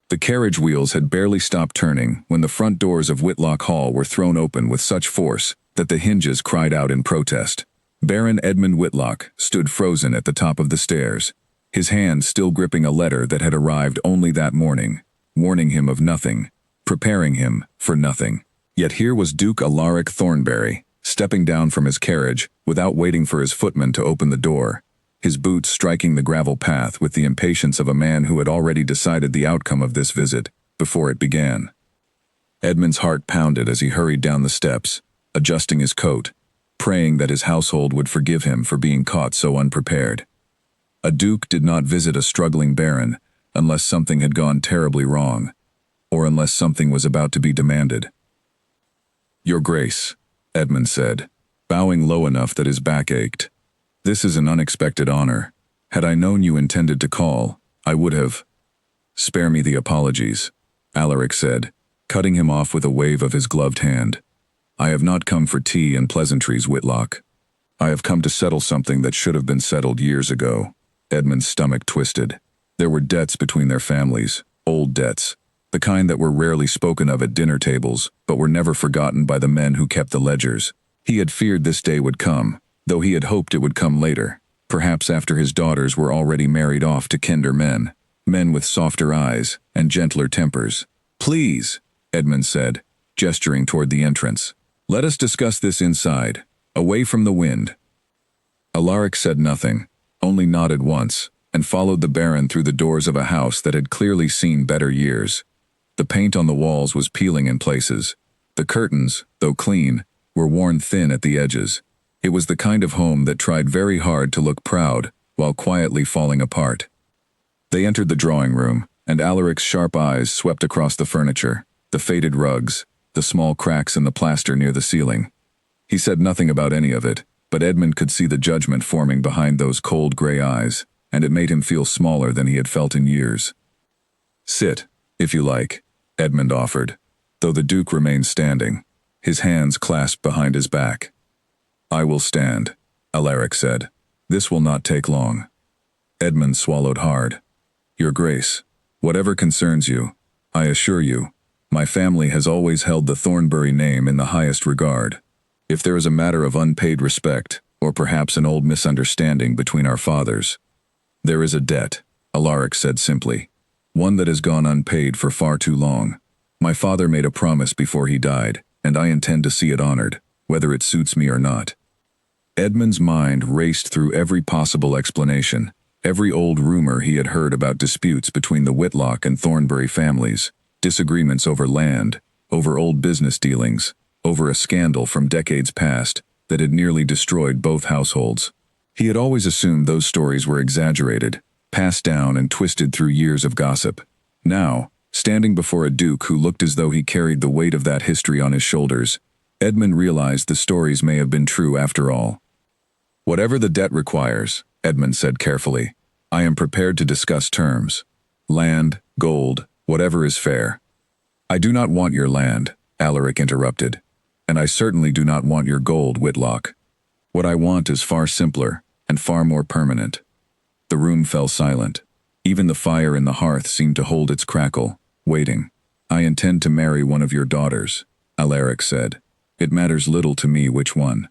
The carriage wheels had barely stopped turning when the front doors of Whitlock Hall were thrown open with such force that the hinges cried out in protest. Baron Edmund Whitlock stood frozen at the top of the stairs, his hand still gripping a letter that had arrived only that morning, warning him of nothing, preparing him for nothing. Yet here was Duke Alaric Thornbury, stepping down from his carriage without waiting for his footman to open the door, his boots striking the gravel path with the impatience of a man who had already decided the outcome of this visit before it began. Edmund's heart pounded as he hurried down the steps, adjusting his coat, praying that his household would forgive him for being caught so unprepared. A duke did not visit a struggling baron unless something had gone terribly wrong, or unless something was about to be demanded. "Your Grace," Edmund said, bowing low enough that his back ached. "This is an unexpected honor. Had I known you intended to call, I would have—" "Spare me the apologies," Alaric said, cutting him off with a wave of his gloved hand. "I have not come for tea and pleasantries, Whitlock. I have come to settle something that should have been settled years ago." Edmund's stomach twisted. There were debts between their families, old debts, the kind that were rarely spoken of at dinner tables, but were never forgotten by the men who kept the ledgers. He had feared this day would come, though he had hoped it would come later, perhaps after his daughters were already married off to kinder men, men with softer eyes and gentler tempers. "Please," Edmund said, gesturing toward the entrance. "Let us discuss this inside, away from the wind." Alaric said nothing, only nodded once, and followed the Baron through the doors of a house that had clearly seen better years. The paint on the walls was peeling in places. The curtains, though clean, were worn thin at the edges. It was the kind of home that tried very hard to look proud while quietly falling apart. They entered the drawing room, and Alaric's sharp eyes swept across the furniture, the faded rugs, the small cracks in the plaster near the ceiling. He said nothing about any of it, but Edmund could see the judgment forming behind those cold gray eyes, and it made him feel smaller than he had felt in years. "Sit, if you like," Edmund offered, though the Duke remained standing, his hands clasped behind his back. "I will stand," Alaric said. "This will not take long." Edmund swallowed hard. "Your Grace, whatever concerns you, I assure you, my family has always held the Thornbury name in the highest regard. If there is a matter of unpaid respect, or perhaps an old misunderstanding between our fathers—" "There is a debt," Alaric said simply, "one that has gone unpaid for far too long. My father made a promise before he died, and I intend to see it honored, whether it suits me or not." Edmund's mind raced through every possible explanation, every old rumor he had heard about disputes between the Whitlock and Thornbury families, disagreements over land, over old business dealings, over a scandal from decades past that had nearly destroyed both households. He had always assumed those stories were exaggerated, passed down and twisted through years of gossip. Now, standing before a duke who looked as though he carried the weight of that history on his shoulders, Edmund realized the stories may have been true after all. "Whatever the debt requires," Edmund said carefully, "I am prepared to discuss terms. Land, gold, whatever is fair." "I do not want your land," Alaric interrupted, "and I certainly do not want your gold, Whitlock. What I want is far simpler and far more permanent." The room fell silent. Even the fire in the hearth seemed to hold its crackle, waiting. "I intend to marry one of your daughters," Alaric said. "It matters little to me which one.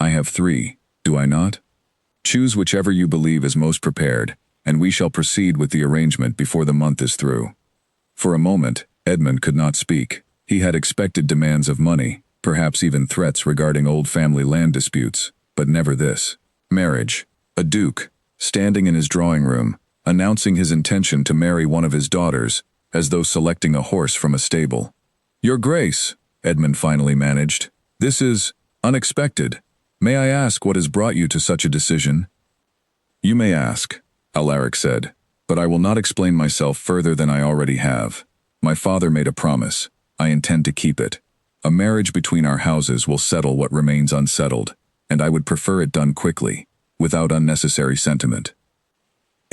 I have 3, do I not? Choose whichever you believe is most prepared, and we shall proceed with the arrangement before the month is through." For a moment, Edmund could not speak. He had expected demands of money, perhaps even threats regarding old family land disputes, but never this. Marriage. A duke, standing in his drawing room, announcing his intention to marry one of his daughters, as though selecting a horse from a stable. "Your Grace," Edmund finally managed, "this is unexpected. May I ask what has brought you to such a decision?" "You may ask," Alaric said, "but I will not explain myself further than I already have. My father made a promise. I intend to keep it. A marriage between our houses will settle what remains unsettled, and I would prefer it done quickly, without unnecessary sentiment."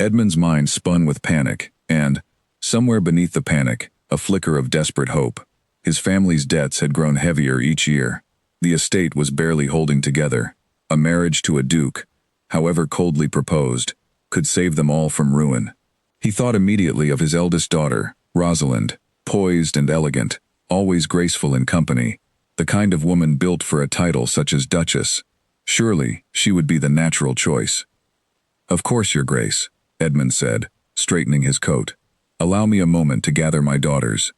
Edmund's mind spun with panic, and, somewhere beneath the panic, a flicker of desperate hope. His family's debts had grown heavier each year. The estate was barely holding together. A marriage to a duke, however coldly proposed, could save them all from ruin. He thought immediately of his eldest daughter, Rosalind, poised and elegant, always graceful in company, the kind of woman built for a title such as Duchess. Surely, she would be the natural choice. "Of course, Your Grace," Edmund said, straightening his coat. "Allow me a moment to gather my daughters.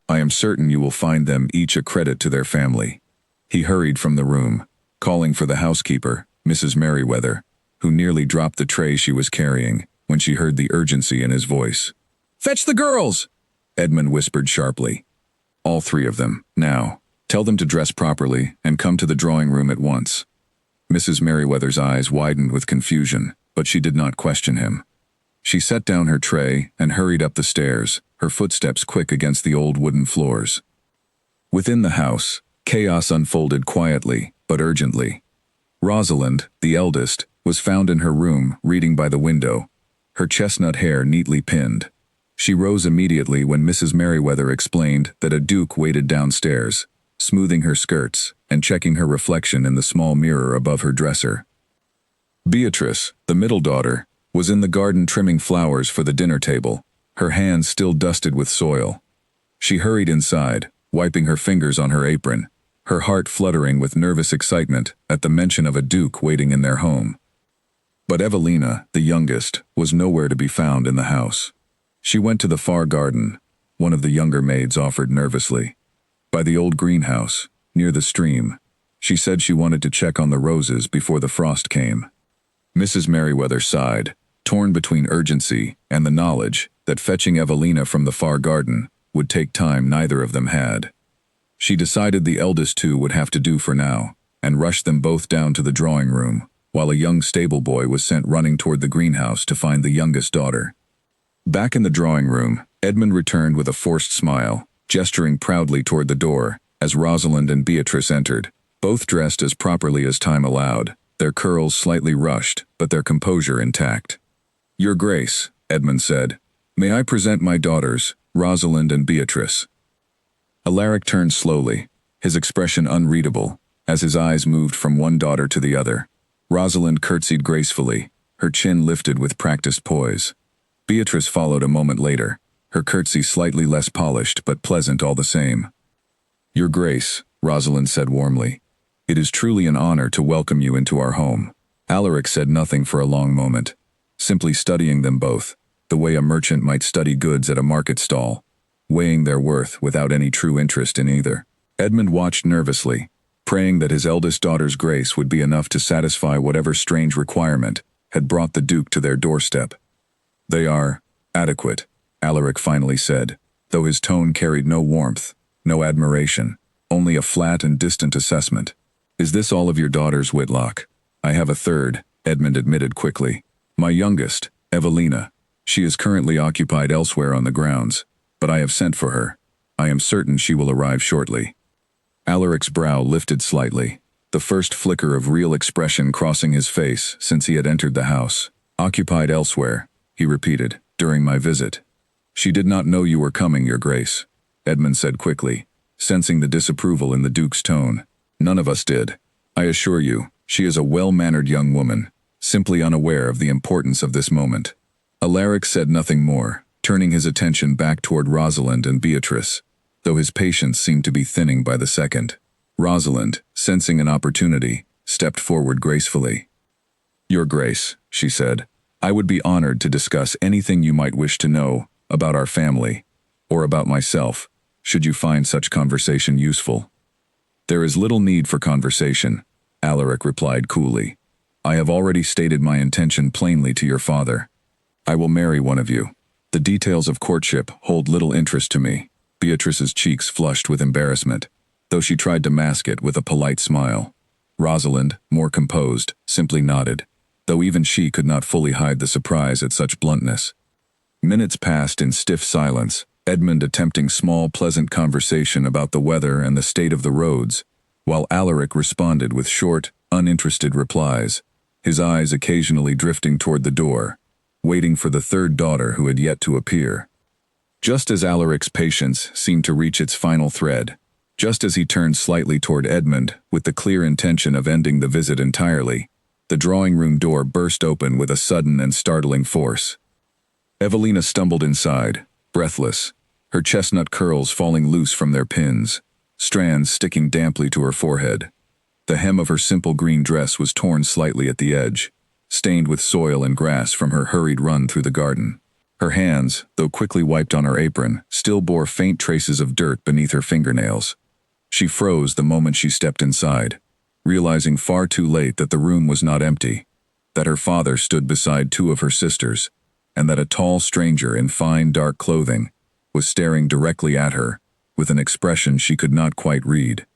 I am certain you will find them each a credit to their family." He hurried from the room, calling for the housekeeper, Mrs. Merriweather, who nearly dropped the tray she was carrying when she heard the urgency in his voice. "Fetch the girls!" Edmund whispered sharply. "All three of them, now. Tell them to dress properly and come to the drawing room at once." Mrs. Merriweather's eyes widened with confusion, but she did not question him. She set down her tray and hurried up the stairs, her footsteps quick against the old wooden floors. Within the house, chaos unfolded quietly, but urgently. Rosalind, the eldest, was found in her room, reading by the window, her chestnut hair neatly pinned. She rose immediately when Mrs. Merriweather explained that a duke waited downstairs, smoothing her skirts and checking her reflection in the small mirror above her dresser. Beatrice, the middle daughter, was in the garden trimming flowers for the dinner table, her hands still dusted with soil. She hurried inside, wiping her fingers on her apron, her heart fluttering with nervous excitement at the mention of a duke waiting in their home. But Evelina, the youngest, was nowhere to be found in the house. She went to the far garden, one of the younger maids offered nervously. By the old greenhouse, near the stream. She said she wanted to check on the roses before the frost came. Mrs. Merriweather sighed, torn between urgency and the knowledge that fetching Evelina from the far garden would take time neither of them had. She decided the eldest two would have to do for now, and rushed them both down to the drawing room, while a young stable boy was sent running toward the greenhouse to find the youngest daughter. Back in the drawing room, Edmund returned with a forced smile, gesturing proudly toward the door as Rosalind and Beatrice entered, both dressed as properly as time allowed, their curls slightly rushed, but their composure intact. "Your Grace," Edmund said, "may I present my daughters, Rosalind and Beatrice?" Alaric turned slowly, his expression unreadable, as his eyes moved from one daughter to the other. Rosalind curtsied gracefully, her chin lifted with practiced poise. Beatrice followed a moment later, her curtsy slightly less polished but pleasant all the same. "Your Grace," Rosalind said warmly, "it is truly an honor to welcome you into our home." Alaric said nothing for a long moment, simply studying them both, the way a merchant might study goods at a market stall, weighing their worth without any true interest in either. Edmund watched nervously, praying that his eldest daughter's grace would be enough to satisfy whatever strange requirement had brought the Duke to their doorstep. "They are adequate," Alaric finally said, though his tone carried no warmth, no admiration, only a flat and distant assessment. "Is this all of your daughters, Whitlock?" "I have a third," Edmund admitted quickly. "My youngest, Evelina. She is currently occupied elsewhere on the grounds, but I have sent for her. I am certain she will arrive shortly." Alaric's brow lifted slightly, the first flicker of real expression crossing his face since he had entered the house. "Occupied elsewhere," he repeated, "during my visit." "She did not know you were coming, Your Grace," Edmund said quickly, sensing the disapproval in the Duke's tone. "None of us did. I assure you, she is a well-mannered young woman, simply unaware of the importance of this moment." Alaric said nothing more, turning his attention back toward Rosalind and Beatrice, though his patience seemed to be thinning by the second. Rosalind, sensing an opportunity, stepped forward gracefully. "Your Grace," she said, "I would be honored to discuss anything you might wish to know about our family, or about myself, should you find such conversation useful." "There is little need for conversation," Alaric replied coolly. "I have already stated my intention plainly to your father. I will marry one of you. The details of courtship hold little interest to me." Beatrice's cheeks flushed with embarrassment, though she tried to mask it with a polite smile. Rosalind, more composed, simply nodded, though even she could not fully hide the surprise at such bluntness. Minutes passed in stiff silence, Edmund attempting small, pleasant conversation about the weather and the state of the roads, while Alaric responded with short, uninterested replies, his eyes occasionally drifting toward the door, waiting for the third daughter who had yet to appear. Just as Alaric's patience seemed to reach its final thread, just as he turned slightly toward Edmund with the clear intention of ending the visit entirely, the drawing room door burst open with a sudden and startling force. Evelina stumbled inside, breathless, her chestnut curls falling loose from their pins, strands sticking damply to her forehead. The hem of her simple green dress was torn slightly at the edge, stained with soil and grass from her hurried run through the garden. Her hands, though quickly wiped on her apron, still bore faint traces of dirt beneath her fingernails. She froze the moment she stepped inside, realizing far too late that the room was not empty, that her father stood beside two of her sisters, and that a tall stranger in fine dark clothing was staring directly at her with an expression she could not quite read.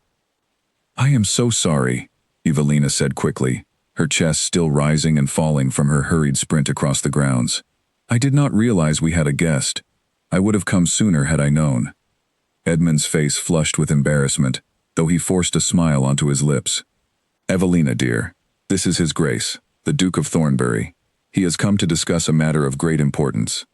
"I am so sorry," Evelina said quickly, her chest still rising and falling from her hurried sprint across the grounds. "I did not realize we had a guest. I would have come sooner had I known." Edmund's face flushed with embarrassment, though he forced a smile onto his lips. "Evelina, dear, this is His Grace, the Duke of Thornbury. He has come to discuss a matter of great importance."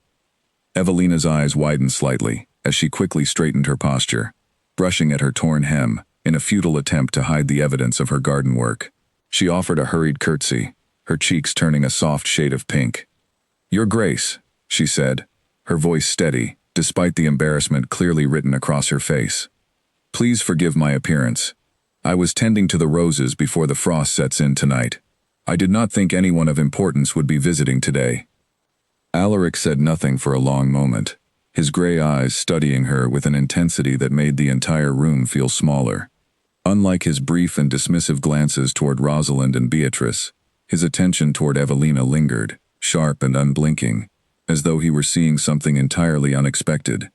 Evelina's eyes widened slightly as she quickly straightened her posture, brushing at her torn hem in a futile attempt to hide the evidence of her garden work. She offered a hurried curtsy, her cheeks turning a soft shade of pink. "Your Grace," she said, her voice steady, despite the embarrassment clearly written across her face. "Please forgive my appearance. I was tending to the roses before the frost sets in tonight. I did not think anyone of importance would be visiting today." Alaric said nothing for a long moment, his gray eyes studying her with an intensity that made the entire room feel smaller. Unlike his brief and dismissive glances toward Rosalind and Beatrice, his attention toward Evelina lingered, sharp and unblinking, as though he were seeing something entirely unexpected.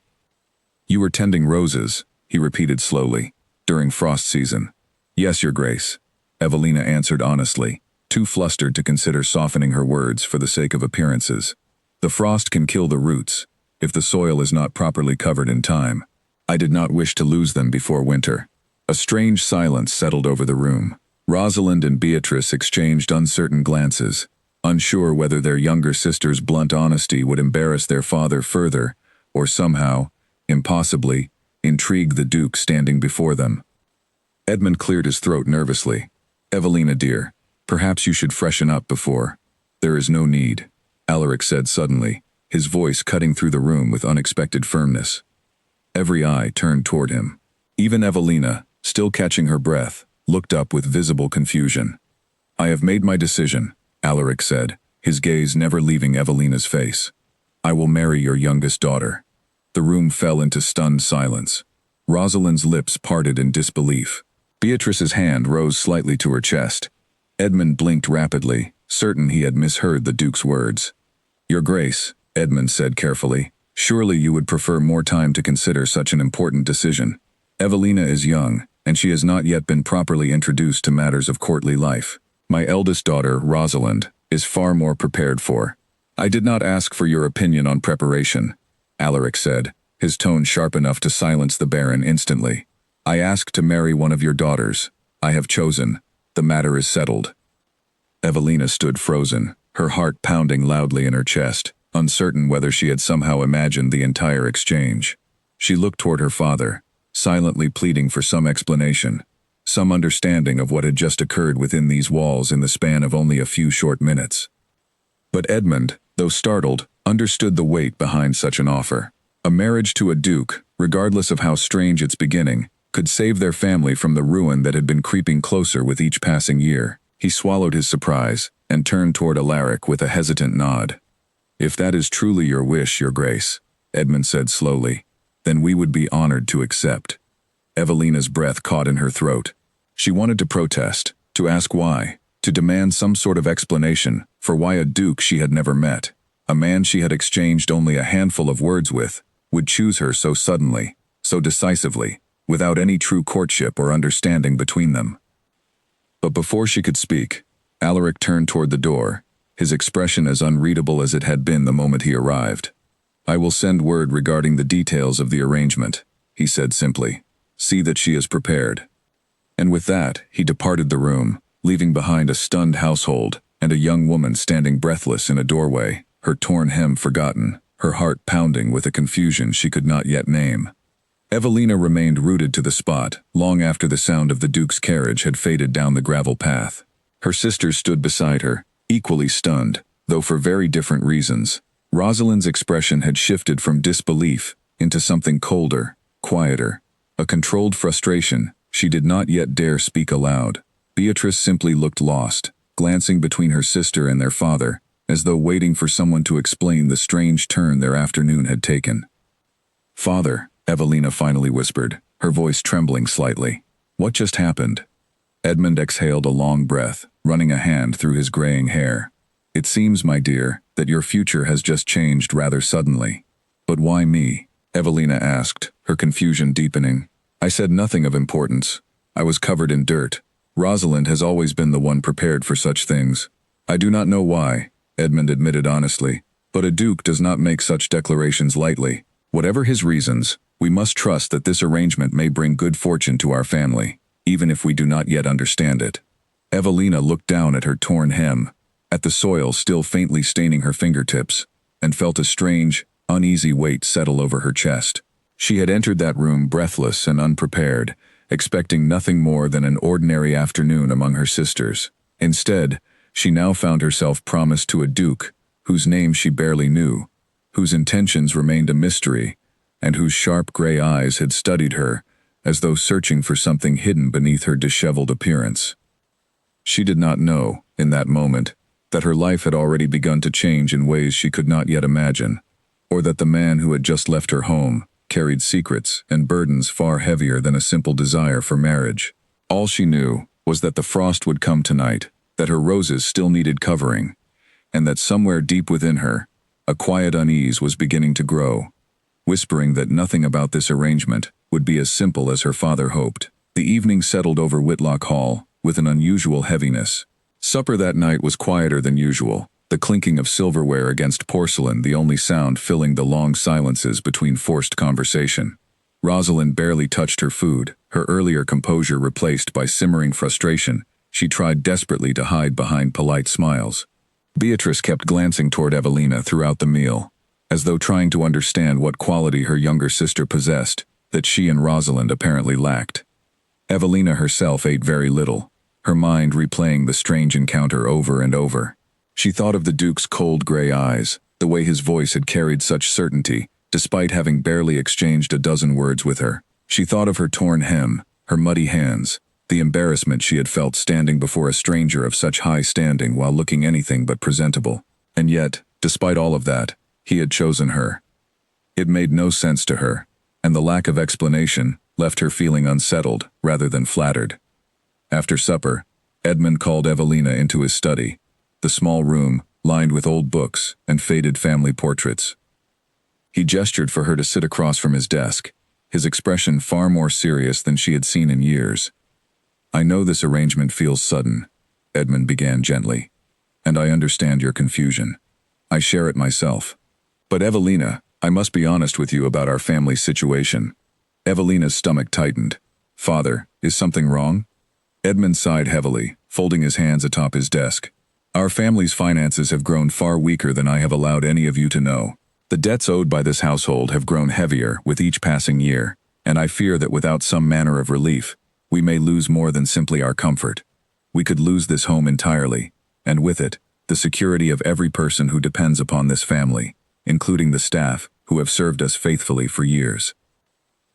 "You were tending roses," he repeated slowly, "during frost season." "Yes, Your Grace," Evelina answered honestly, too flustered to consider softening her words for the sake of appearances. "The frost can kill the roots, if the soil is not properly covered in time. I did not wish to lose them before winter." A strange silence settled over the room. Rosalind and Beatrice exchanged uncertain glances, unsure whether their younger sister's blunt honesty would embarrass their father further, or somehow, impossibly, intrigue the Duke standing before them. Edmund cleared his throat nervously. "Evelina, dear, perhaps you should freshen up before—" "There is no need," Alaric said suddenly, his voice cutting through the room with unexpected firmness. Every eye turned toward him. Even Evelina, still catching her breath, looked up with visible confusion. "I have made my decision," Alaric said, his gaze never leaving Evelina's face. "I will marry your youngest daughter." The room fell into stunned silence. Rosalind's lips parted in disbelief. Beatrice's hand rose slightly to her chest. Edmund blinked rapidly, certain he had misheard the Duke's words. "Your Grace," Edmund said carefully, "surely you would prefer more time to consider such an important decision. Evelina is young, and she has not yet been properly introduced to matters of courtly life. My eldest daughter, Rosalind, is far more prepared for—" "I did not ask for your opinion on preparation," Alaric said, his tone sharp enough to silence the Baron instantly. "I asked to marry one of your daughters. I have chosen. The matter is settled." Evelina stood frozen, her heart pounding loudly in her chest, uncertain whether she had somehow imagined the entire exchange. She looked toward her father, silently pleading for some explanation, some understanding of what had just occurred within these walls in the span of only a few short minutes. But Edmund, though startled, understood the weight behind such an offer. A marriage to a duke, regardless of how strange its beginning, could save their family from the ruin that had been creeping closer with each passing year. He swallowed his surprise and turned toward Alaric with a hesitant nod. "If that is truly your wish, Your Grace," Edmund said slowly, "then we would be honored to accept." Evelina's breath caught in her throat. She wanted to protest, to ask why, to demand some sort of explanation for why a duke she had never met, a man she had exchanged only a handful of words with, would choose her so suddenly, so decisively, without any true courtship or understanding between them. But before she could speak, Alaric turned toward the door, his expression as unreadable as it had been the moment he arrived. "I will send word regarding the details of the arrangement," he said simply. "See that she is prepared." And with that, he departed the room, leaving behind a stunned household and a young woman standing breathless in a doorway, her torn hem forgotten, her heart pounding with a confusion she could not yet name. Evelina remained rooted to the spot long after the sound of the Duke's carriage had faded down the gravel path. Her sisters stood beside her, equally stunned, though for very different reasons. Rosalind's expression had shifted from disbelief into something colder, quieter, a controlled frustration she did not yet dare speak aloud. Beatrice simply looked lost, glancing between her sister and their father, as though waiting for someone to explain the strange turn their afternoon had taken. "Father," Evelina finally whispered, her voice trembling slightly. "What just happened?" Edmund exhaled a long breath, running a hand through his graying hair. "It seems, my dear, that your future has just changed rather suddenly." "But why me?" Evelina asked, her confusion deepening. "I said nothing of importance. I was covered in dirt. Rosalind has always been the one prepared for such things." "I do not know why," Edmund admitted honestly, "but a duke does not make such declarations lightly. Whatever his reasons, we must trust that this arrangement may bring good fortune to our family, even if we do not yet understand it." Evelina looked down at her torn hem, at the soil still faintly staining her fingertips, and felt a strange, uneasy weight settle over her chest. She had entered that room breathless and unprepared, expecting nothing more than an ordinary afternoon among her sisters. Instead, she now found herself promised to a duke whose name she barely knew, whose intentions remained a mystery, and whose sharp gray eyes had studied her as though searching for something hidden beneath her disheveled appearance. She did not know, in that moment, that her life had already begun to change in ways she could not yet imagine, or that the man who had just left her home carried secrets and burdens far heavier than a simple desire for marriage. All she knew was that the frost would come tonight, that her roses still needed covering, and that somewhere deep within her, a quiet unease was beginning to grow, whispering that nothing about this arrangement would be as simple as her father hoped. The evening settled over Whitlock Hall with an unusual heaviness. Supper that night was quieter than usual, the clinking of silverware against porcelain the only sound filling the long silences between forced conversation. Rosalind barely touched her food, her earlier composure replaced by simmering frustration. She tried desperately to hide behind polite smiles. Beatrice kept glancing toward Evelina throughout the meal, as though trying to understand what quality her younger sister possessed that she and Rosalind apparently lacked. Evelina herself ate very little, her mind replaying the strange encounter over and over. She thought of the Duke's cold gray eyes, the way his voice had carried such certainty, despite having barely exchanged a dozen words with her. She thought of her torn hem, her muddy hands, the embarrassment she had felt standing before a stranger of such high standing while looking anything but presentable. And yet, despite all of that, he had chosen her. It made no sense to her, and the lack of explanation left her feeling unsettled rather than flattered. After supper, Edmund called Evelina into his study, the small room lined with old books and faded family portraits. He gestured for her to sit across from his desk, his expression far more serious than she had seen in years. "I know this arrangement feels sudden," Edmund began gently, "and I understand your confusion. I share it myself. But Evelina, I must be honest with you about our family's situation." Evelina's stomach tightened. "Father, is something wrong?" Edmund sighed heavily, folding his hands atop his desk. "Our family's finances have grown far weaker than I have allowed any of you to know. The debts owed by this household have grown heavier with each passing year, and I fear that without some manner of relief, we may lose more than simply our comfort. We could lose this home entirely, and with it, the security of every person who depends upon this family, including the staff, who have served us faithfully for years."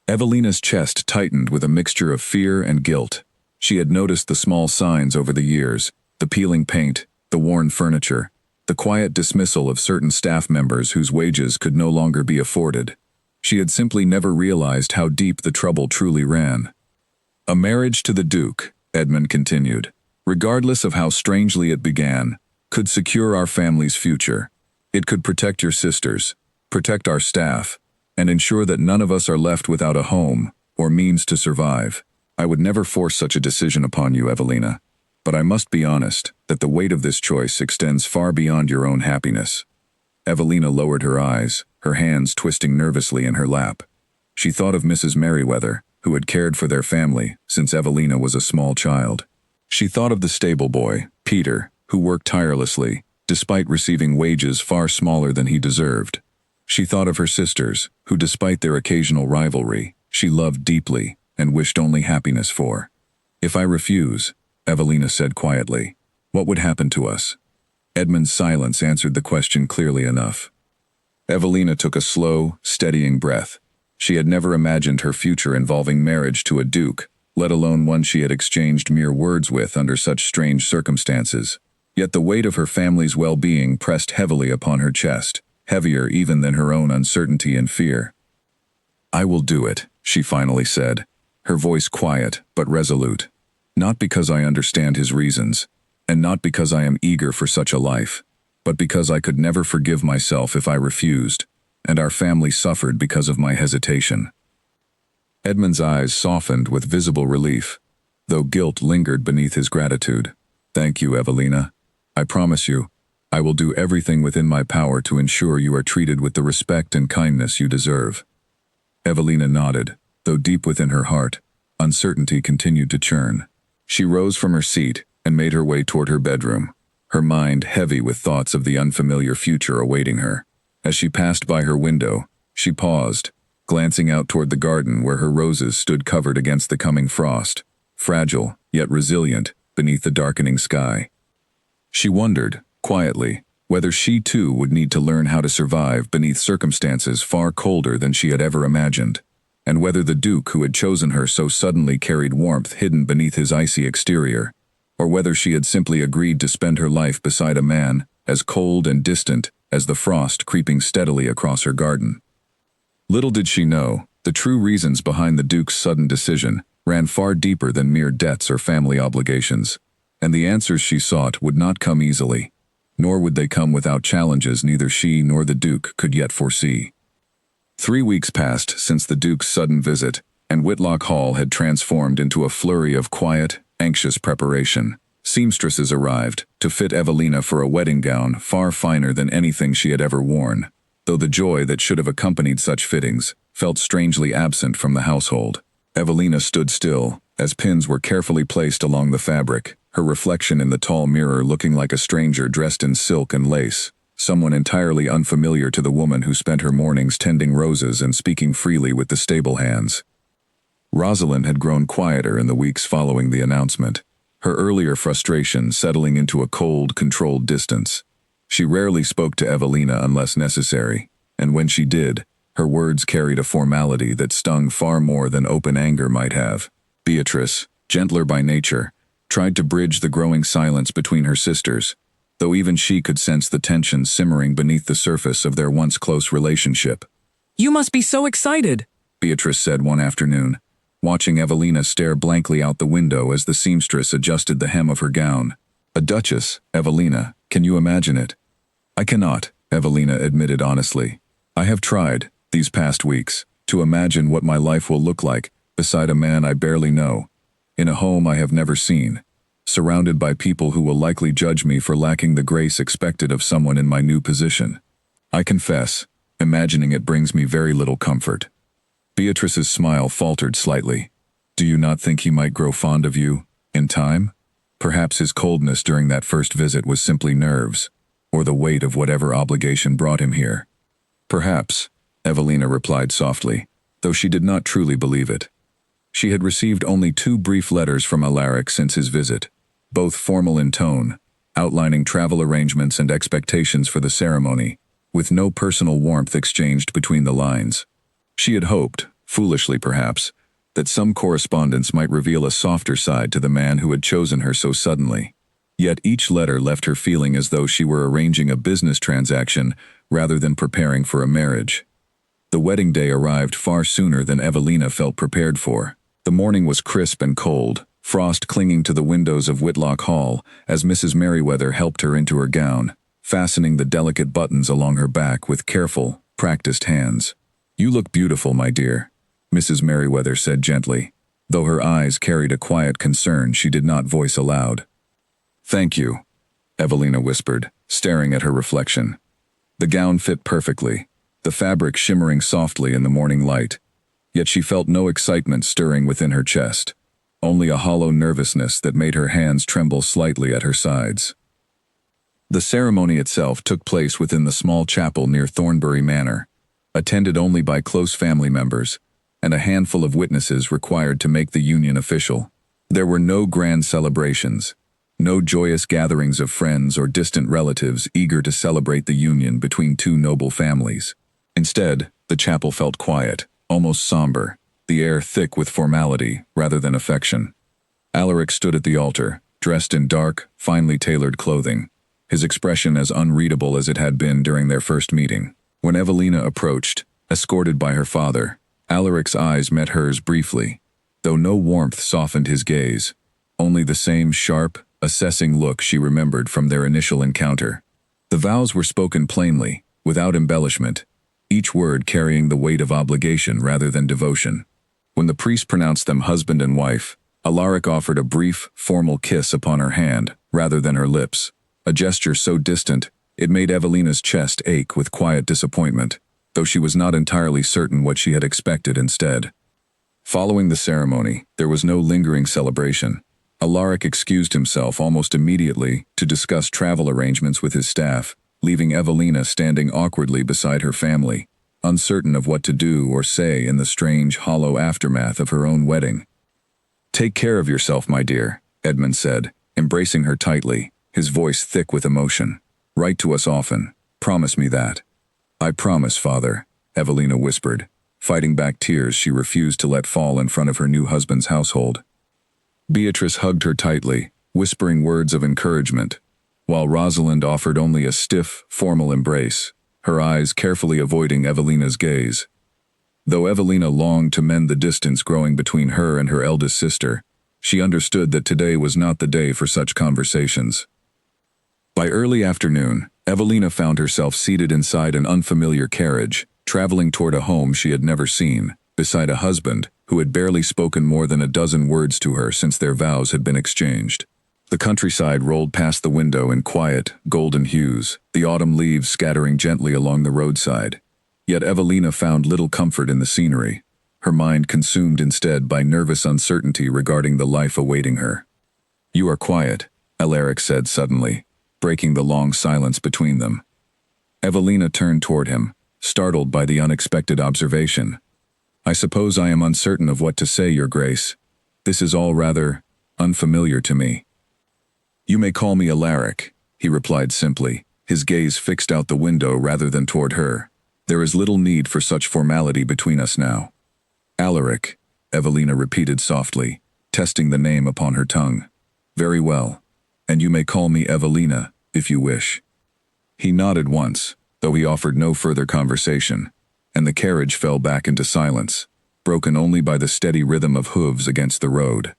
Evelina's chest tightened with a mixture of fear and guilt. She had noticed the small signs over the years, the peeling paint, the worn furniture, the quiet dismissal of certain staff members whose wages could no longer be afforded. She had simply never realized how deep the trouble truly ran. "A marriage to the Duke," Edmund continued, "regardless of how strangely it began, could secure our family's future. It could protect your sisters, protect our staff, and ensure that none of us are left without a home or means to survive. I would never force such a decision upon you, Evelina, but I must be honest that the weight of this choice extends far beyond your own happiness." Evelina lowered her eyes, her hands twisting nervously in her lap. She thought of Mrs. Merriweather, who had cared for their family since Evelina was a small child. She thought of the stable boy, Peter, who worked tirelessly, despite receiving wages far smaller than he deserved. She thought of her sisters, who despite their occasional rivalry, she loved deeply and wished only happiness for. "If I refuse," Evelina said quietly, "what would happen to us?" Edmund's silence answered the question clearly enough. Evelina took a slow, steadying breath, She had never imagined her future involving marriage to a duke, let alone one she had exchanged mere words with under such strange circumstances. Yet the weight of her family's well-being pressed heavily upon her chest, heavier even than her own uncertainty and fear. "I will do it," she finally said, her voice quiet but resolute. "Not because I understand his reasons, and not because I am eager for such a life, but because I could never forgive myself if I refused, and our family suffered because of my hesitation." Edmund's eyes softened with visible relief, though guilt lingered beneath his gratitude. "Thank you, Evelina. I promise you, I will do everything within my power to ensure you are treated with the respect and kindness you deserve." Evelina nodded, though deep within her heart, uncertainty continued to churn. She rose from her seat and made her way toward her bedroom, her mind heavy with thoughts of the unfamiliar future awaiting her. As she passed by her window, she paused, glancing out toward the garden where her roses stood covered against the coming frost, fragile yet resilient beneath the darkening sky. She wondered, quietly, whether she too would need to learn how to survive beneath circumstances far colder than she had ever imagined, and whether the Duke who had chosen her so suddenly carried warmth hidden beneath his icy exterior, or whether she had simply agreed to spend her life beside a man as cold and distant as the frost creeping steadily across her garden. Little did she know, the true reasons behind the Duke's sudden decision ran far deeper than mere debts or family obligations, and the answers she sought would not come easily, nor would they come without challenges neither she nor the Duke could yet foresee. 3 weeks passed since the Duke's sudden visit, and Whitlock Hall had transformed into a flurry of quiet, anxious preparation. Seamstresses arrived to fit Evelina for a wedding gown far finer than anything she had ever worn, though the joy that should have accompanied such fittings felt strangely absent from the household. Evelina stood still, as pins were carefully placed along the fabric, her reflection in the tall mirror looking like a stranger dressed in silk and lace, someone entirely unfamiliar to the woman who spent her mornings tending roses and speaking freely with the stable hands. Rosalind had grown quieter in the weeks following the announcement, her earlier frustration settling into a cold, controlled distance. She rarely spoke to Evelina unless necessary, and when she did, her words carried a formality that stung far more than open anger might have. Beatrice, gentler by nature, tried to bridge the growing silence between her sisters, though even she could sense the tension simmering beneath the surface of their once close relationship. "You must be so excited," Beatrice said one afternoon, watching Evelina stare blankly out the window as the seamstress adjusted the hem of her gown. "A duchess, Evelina, can you imagine it?" "I cannot," Evelina admitted honestly. "I have tried, these past weeks, to imagine what my life will look like beside a man I barely know, in a home I have never seen, surrounded by people who will likely judge me for lacking the grace expected of someone in my new position. I confess, imagining it brings me very little comfort." Beatrice's smile faltered slightly. "Do you not think he might grow fond of you, in time? Perhaps his coldness during that first visit was simply nerves, or the weight of whatever obligation brought him here." "Perhaps," Evelina replied softly, though she did not truly believe it. She had received only 2 brief letters from Alaric since his visit, both formal in tone, outlining travel arrangements and expectations for the ceremony, with no personal warmth exchanged between the lines. She had hoped, foolishly perhaps, that some correspondence might reveal a softer side to the man who had chosen her so suddenly. Yet each letter left her feeling as though she were arranging a business transaction rather than preparing for a marriage. The wedding day arrived far sooner than Evelina felt prepared for. The morning was crisp and cold, frost clinging to the windows of Whitlock Hall as Mrs. Merriweather helped her into her gown, fastening the delicate buttons along her back with careful, practiced hands. "You look beautiful, my dear," Mrs. Merriweather said gently, though her eyes carried a quiet concern she did not voice aloud. "Thank you," Evelina whispered, staring at her reflection. The gown fit perfectly, the fabric shimmering softly in the morning light, yet she felt no excitement stirring within her chest, only a hollow nervousness that made her hands tremble slightly at her sides. The ceremony itself took place within the small chapel near Thornbury Manor, attended only by close family members, and a handful of witnesses required to make the union official. There were no grand celebrations, no joyous gatherings of friends or distant relatives eager to celebrate the union between 2 noble families. Instead, the chapel felt quiet, almost somber, the air thick with formality rather than affection. Alaric stood at the altar, dressed in dark, finely tailored clothing, his expression as unreadable as it had been during their first meeting. When Evelina approached, escorted by her father, Alaric's eyes met hers briefly, though no warmth softened his gaze, only the same sharp, assessing look she remembered from their initial encounter. The vows were spoken plainly, without embellishment, each word carrying the weight of obligation rather than devotion. When the priest pronounced them husband and wife, Alaric offered a brief, formal kiss upon her hand, rather than her lips, a gesture so distant it made Evelina's chest ache with quiet disappointment, though she was not entirely certain what she had expected instead. Following the ceremony, there was no lingering celebration. Alaric excused himself almost immediately to discuss travel arrangements with his staff, leaving Evelina standing awkwardly beside her family, uncertain of what to do or say in the strange, hollow aftermath of her own wedding. "Take care of yourself, my dear," Edmund said, embracing her tightly, his voice thick with emotion. "Write to us often. Promise me that." "I promise, Father," Evelina whispered, fighting back tears she refused to let fall in front of her new husband's household. Beatrice hugged her tightly, whispering words of encouragement, while Rosalind offered only a stiff, formal embrace, her eyes carefully avoiding Evelina's gaze. Though Evelina longed to mend the distance growing between her and her eldest sister, she understood that today was not the day for such conversations. By early afternoon, Evelina found herself seated inside an unfamiliar carriage, traveling toward a home she had never seen, beside a husband who had barely spoken more than a dozen words to her since their vows had been exchanged. The countryside rolled past the window in quiet, golden hues, the autumn leaves scattering gently along the roadside. Yet Evelina found little comfort in the scenery, her mind consumed instead by nervous uncertainty regarding the life awaiting her. "You are quiet," Alaric said suddenly, breaking the long silence between them. Evelina turned toward him, startled by the unexpected observation. "I suppose I am uncertain of what to say, Your Grace. This is all rather unfamiliar to me." "You may call me Alaric," he replied simply, his gaze fixed out the window rather than toward her. "There is little need for such formality between us now." "Alaric," Evelina repeated softly, testing the name upon her tongue. "Very well. And you may call me Evelina, if you wish." He nodded once, though he offered no further conversation, and the carriage fell back into silence, broken only by the steady rhythm of hooves against the road.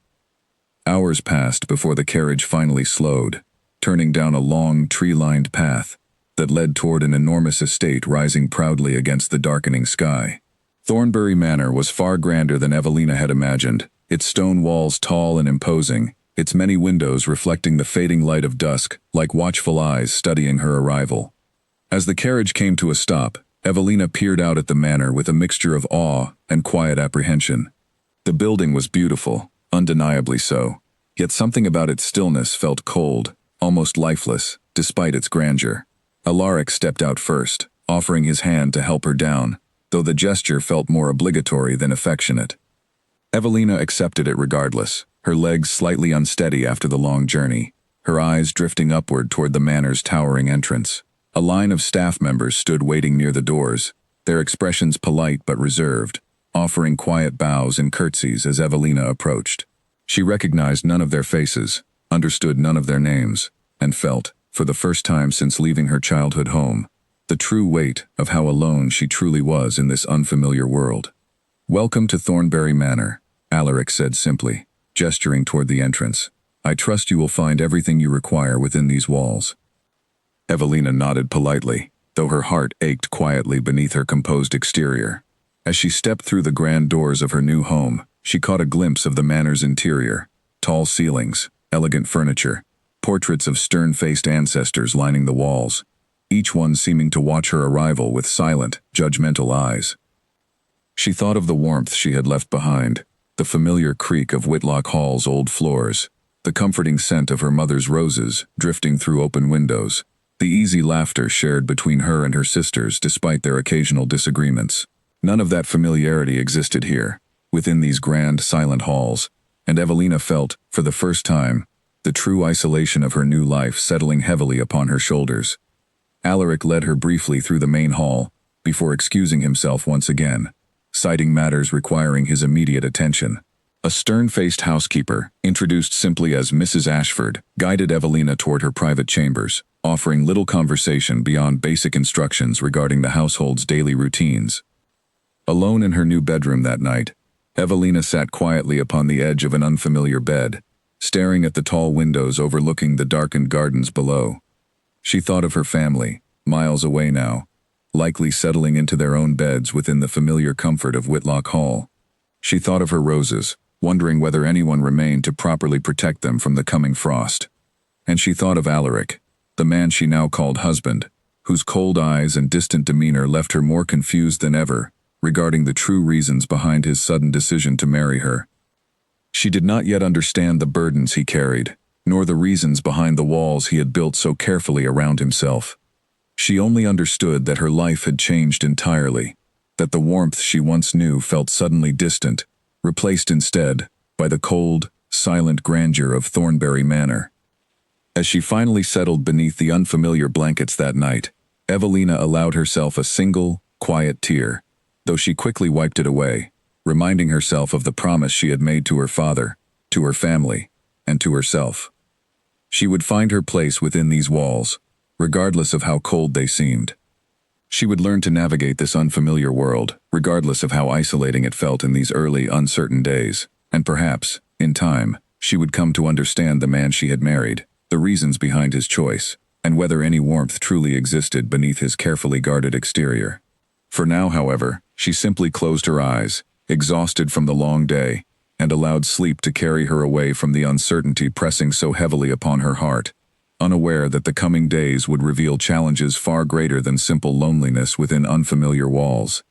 Hours passed before the carriage finally slowed, turning down a long, tree-lined path that led toward an enormous estate rising proudly against the darkening sky. Thornbury Manor was far grander than Evelina had imagined, its stone walls tall and imposing, its many windows reflecting the fading light of dusk like watchful eyes studying her arrival. As the carriage came to a stop, Evelina peered out at the manor with a mixture of awe and quiet apprehension. The building was beautiful, undeniably so, yet something about its stillness felt cold, almost lifeless, despite its grandeur. Alaric stepped out first, offering his hand to help her down, though the gesture felt more obligatory than affectionate. Evelina accepted it regardless, her legs slightly unsteady after the long journey, her eyes drifting upward toward the manor's towering entrance. A line of staff members stood waiting near the doors, their expressions polite but reserved, offering quiet bows and curtsies as Evelina approached. She recognized none of their faces, understood none of their names, and felt, for the first time since leaving her childhood home, the true weight of how alone she truly was in this unfamiliar world. "Welcome to Thornbury Manor," Alaric said simply, gesturing toward the entrance. "I trust you will find everything you require within these walls." Evelina nodded politely, though her heart ached quietly beneath her composed exterior. As she stepped through the grand doors of her new home, she caught a glimpse of the manor's interior: tall ceilings, elegant furniture, portraits of stern-faced ancestors lining the walls, each one seeming to watch her arrival with silent, judgmental eyes. She thought of the warmth she had left behind, the familiar creak of Whitlock Hall's old floors, the comforting scent of her mother's roses drifting through open windows, the easy laughter shared between her and her sisters despite their occasional disagreements. None of that familiarity existed here, within these grand, silent halls, and Evelina felt, for the first time, the true isolation of her new life settling heavily upon her shoulders. Alaric led her briefly through the main hall, before excusing himself once again. citing matters requiring his immediate attention. A stern-faced housekeeper, introduced simply as Mrs. Ashford, guided Evelina toward her private chambers, offering little conversation beyond basic instructions regarding the household's daily routines. Alone in her new bedroom that night, Evelina sat quietly upon the edge of an unfamiliar bed, staring at the tall windows overlooking the darkened gardens below. She thought of her family, miles away now, likely settling into their own beds within the familiar comfort of Whitlock Hall. She thought of her roses, wondering whether anyone remained to properly protect them from the coming frost. And she thought of Alaric, the man she now called husband, whose cold eyes and distant demeanor left her more confused than ever regarding the true reasons behind his sudden decision to marry her. She did not yet understand the burdens he carried, nor the reasons behind the walls he had built so carefully around himself. She only understood that her life had changed entirely, that the warmth she once knew felt suddenly distant, replaced instead by the cold, silent grandeur of Thornbury Manor. As she finally settled beneath the unfamiliar blankets that night, Evelina allowed herself a single, quiet tear, though she quickly wiped it away, reminding herself of the promise she had made to her father, to her family, and to herself. She would find her place within these walls, regardless of how cold they seemed. She would learn to navigate this unfamiliar world, regardless of how isolating it felt in these early, uncertain days, and perhaps, in time, she would come to understand the man she had married, the reasons behind his choice, and whether any warmth truly existed beneath his carefully guarded exterior. For now, however, she simply closed her eyes, exhausted from the long day, and allowed sleep to carry her away from the uncertainty pressing so heavily upon her heart, unaware that the coming days would reveal challenges far greater than simple loneliness within unfamiliar walls.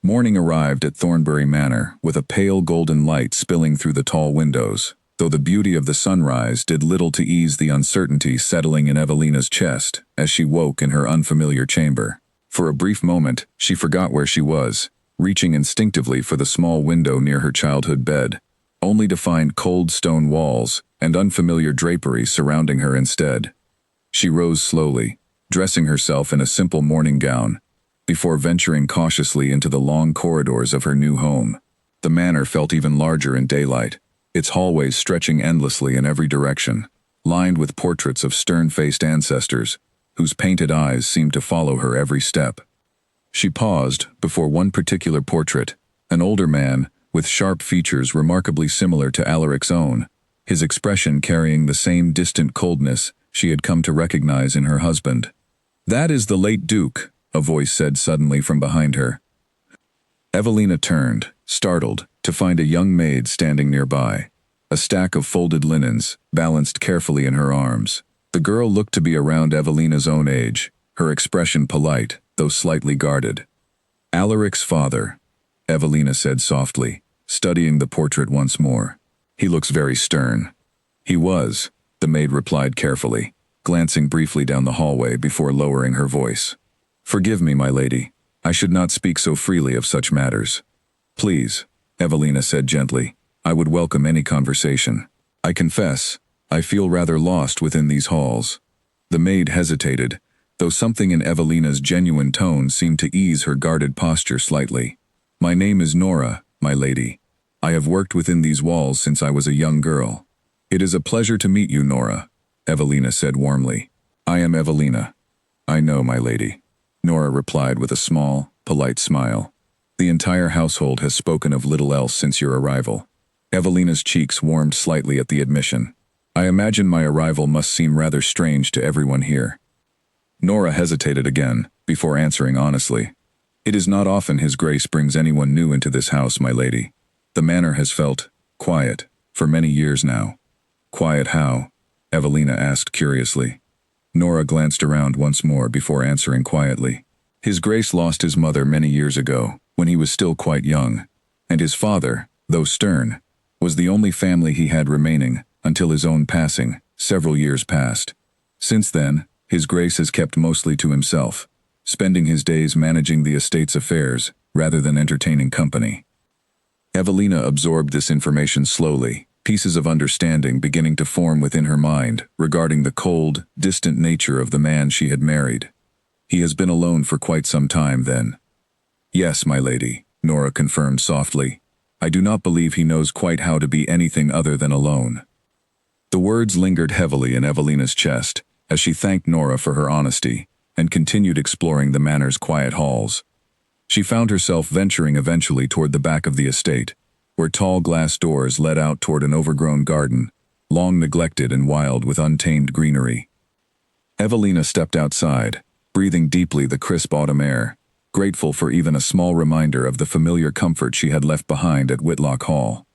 Morning arrived at Thornbury Manor with a pale golden light spilling through the tall windows, though the beauty of the sunrise did little to ease the uncertainty settling in Evelina's chest as she woke in her unfamiliar chamber. For a brief moment, she forgot where she was, reaching instinctively for the small window near her childhood bed, only to find cold stone walls and unfamiliar drapery surrounding her instead. She rose slowly, dressing herself in a simple morning gown, before venturing cautiously into the long corridors of her new home. The manor felt even larger in daylight, its hallways stretching endlessly in every direction, lined with portraits of stern-faced ancestors, whose painted eyes seemed to follow her every step. She paused before one particular portrait, an older man with sharp features remarkably similar to Alaric's own, his expression carrying the same distant coldness she had come to recognize in her husband. "That is the late Duke," a voice said suddenly from behind her. Evelina turned, startled, to find a young maid standing nearby, a stack of folded linens balanced carefully in her arms. The girl looked to be around Evelina's own age, her expression polite, though slightly guarded. "Alaric's father," Evelina said softly, studying the portrait once more. "He looks very stern." "He was," the maid replied carefully, glancing briefly down the hallway before lowering her voice. "Forgive me, my lady. I should not speak so freely of such matters." "Please," Evelina said gently. "I would welcome any conversation. I confess, I feel rather lost within these halls." The maid hesitated, though something in Evelina's genuine tone seemed to ease her guarded posture slightly. "My name is Nora, my lady. I have worked within these walls since I was a young girl." "It is a pleasure to meet you, Nora," Evelina said warmly. "I am Evelina." "I know, my lady," Nora replied with a small, polite smile. "The entire household has spoken of little else since your arrival." Evelina's cheeks warmed slightly at the admission. "I imagine my arrival must seem rather strange to everyone here." Nora hesitated again, before answering honestly. "It is not often His Grace brings anyone new into this house, my lady. The manor has felt quiet for many years now." "Quiet how?" Evelina asked curiously. Nora glanced around once more before answering quietly. "His Grace lost his mother many years ago, when he was still quite young, and his father, though stern, was the only family he had remaining until his own passing, several years past. Since then, His Grace has kept mostly to himself, spending his days managing the estate's affairs rather than entertaining company." Evelina absorbed this information slowly, pieces of understanding beginning to form within her mind regarding the cold, distant nature of the man she had married. "He has been alone for quite some time, then." "Yes, my lady. Nora confirmed softly. I do not believe he knows quite how to be anything other than alone. The words lingered heavily in Evelina's chest as she thanked Nora for her honesty and continued exploring the manor's quiet halls. She found herself venturing eventually toward the back of the estate, where tall glass doors led out toward an overgrown garden, long neglected and wild with untamed greenery. Evelina stepped outside, breathing deeply the crisp autumn air, grateful for even a small reminder of the familiar comfort she had left behind at Whitlock Hall.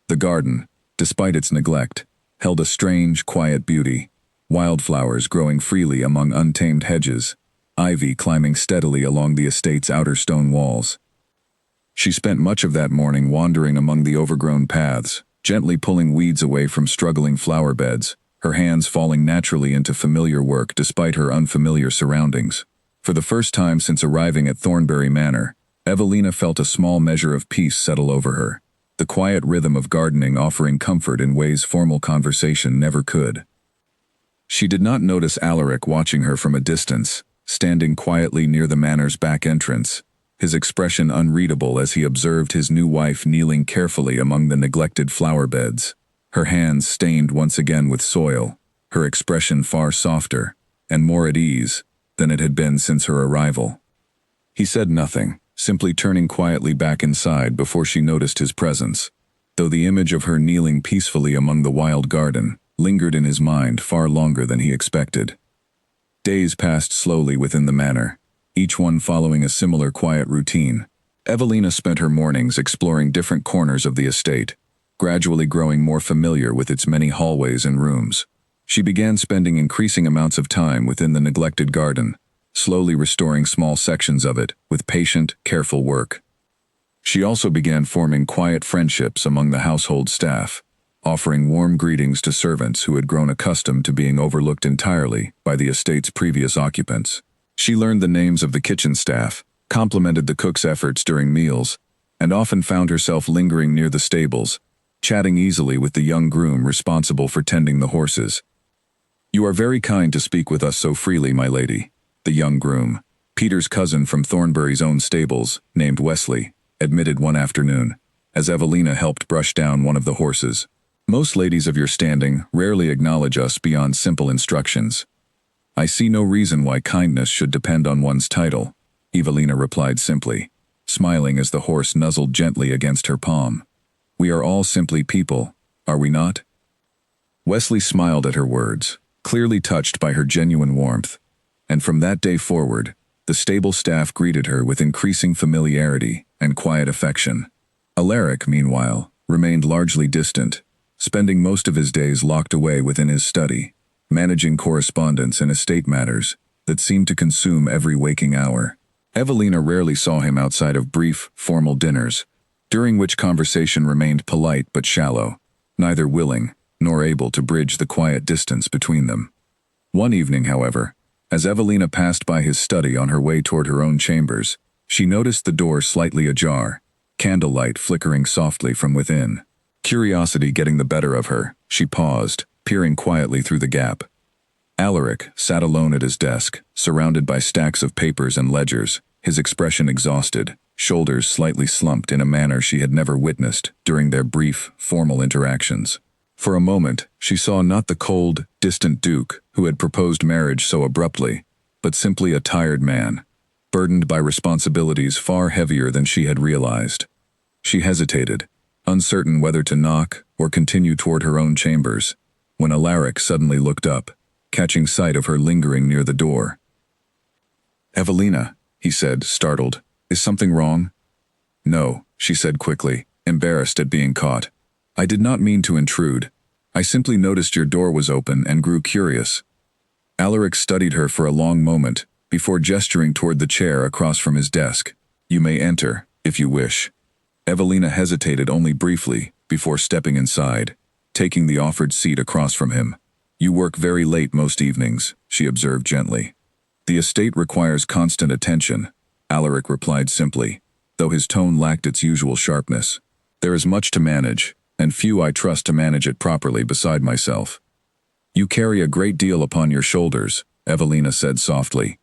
The garden, despite its neglect, held a strange, quiet beauty, wildflowers growing freely among untamed hedges, ivy climbing steadily along the estate's outer stone walls. She spent much of that morning wandering among the overgrown paths, gently pulling weeds away from struggling flower beds, her hands falling naturally into familiar work despite her unfamiliar surroundings. For the first time since arriving at Thornbury Manor, Evelina felt a small measure of peace settle over her, the quiet rhythm of gardening offering comfort in ways formal conversation never could. She did not notice Alaric watching her from a distance, standing quietly near the manor's back entrance, his expression unreadable as he observed his new wife kneeling carefully among the neglected flower beds, her hands stained once again with soil, her expression far softer and more at ease than it had been since her arrival. He said nothing, simply turning quietly back inside before she noticed his presence, though the image of her kneeling peacefully among the wild garden lingered in his mind far longer than he expected. Days passed slowly within the manor, each one following a similar quiet routine. Evelina spent her mornings exploring different corners of the estate, gradually growing more familiar with its many hallways and rooms. She began spending increasing amounts of time within the neglected garden, slowly restoring small sections of it with patient, careful work. She also began forming quiet friendships among the household staff, offering warm greetings to servants who had grown accustomed to being overlooked entirely by the estate's previous occupants. She learned the names of the kitchen staff, complimented the cook's efforts during meals, and often found herself lingering near the stables, chatting easily with the young groom responsible for tending the horses. You are very kind to speak with us so freely, my lady, the young groom, Peter's cousin from Thornbury's own stables, named Wesley, admitted one afternoon, as Evelina helped brush down one of the horses. Most ladies of your standing rarely acknowledge us beyond simple instructions. I see no reason why kindness should depend on one's title, Evelina replied simply, smiling as the horse nuzzled gently against her palm. We are all simply people, are we not? Wesley smiled at her words, clearly touched by her genuine warmth, and from that day forward, the stable staff greeted her with increasing familiarity and quiet affection. Alaric, meanwhile, remained largely distant, spending most of his days locked away within his study, managing correspondence and estate matters that seemed to consume every waking hour. Evelina rarely saw him outside of brief, formal dinners, during which conversation remained polite but shallow, neither willing nor able to bridge the quiet distance between them. One evening, however, as Evelina passed by his study on her way toward her own chambers, she noticed the door slightly ajar, candlelight flickering softly from within. Curiosity getting the better of her, she paused, peering quietly through the gap. Alaric sat alone at his desk, surrounded by stacks of papers and ledgers, his expression exhausted, shoulders slightly slumped in a manner she had never witnessed during their brief, formal interactions. For a moment, she saw not the cold, distant Duke who had proposed marriage so abruptly, but simply a tired man, burdened by responsibilities far heavier than she had realized. She hesitated, uncertain whether to knock or continue toward her own chambers, when Alaric suddenly looked up, catching sight of her lingering near the door. "Evelina," he said, startled, "is something wrong?" "No," she said quickly, embarrassed at being caught. "I did not mean to intrude. I simply noticed your door was open and grew curious." Alaric studied her for a long moment, before gesturing toward the chair across from his desk. "You may enter, if you wish." Evelina hesitated only briefly, before stepping inside, taking the offered seat across from him. "You work very late most evenings," she observed gently. "The estate requires constant attention," Alaric replied simply, though his tone lacked its usual sharpness. "There is much to manage, and few I trust to manage it properly beside myself." "You carry a great deal upon your shoulders," Evelina said softly.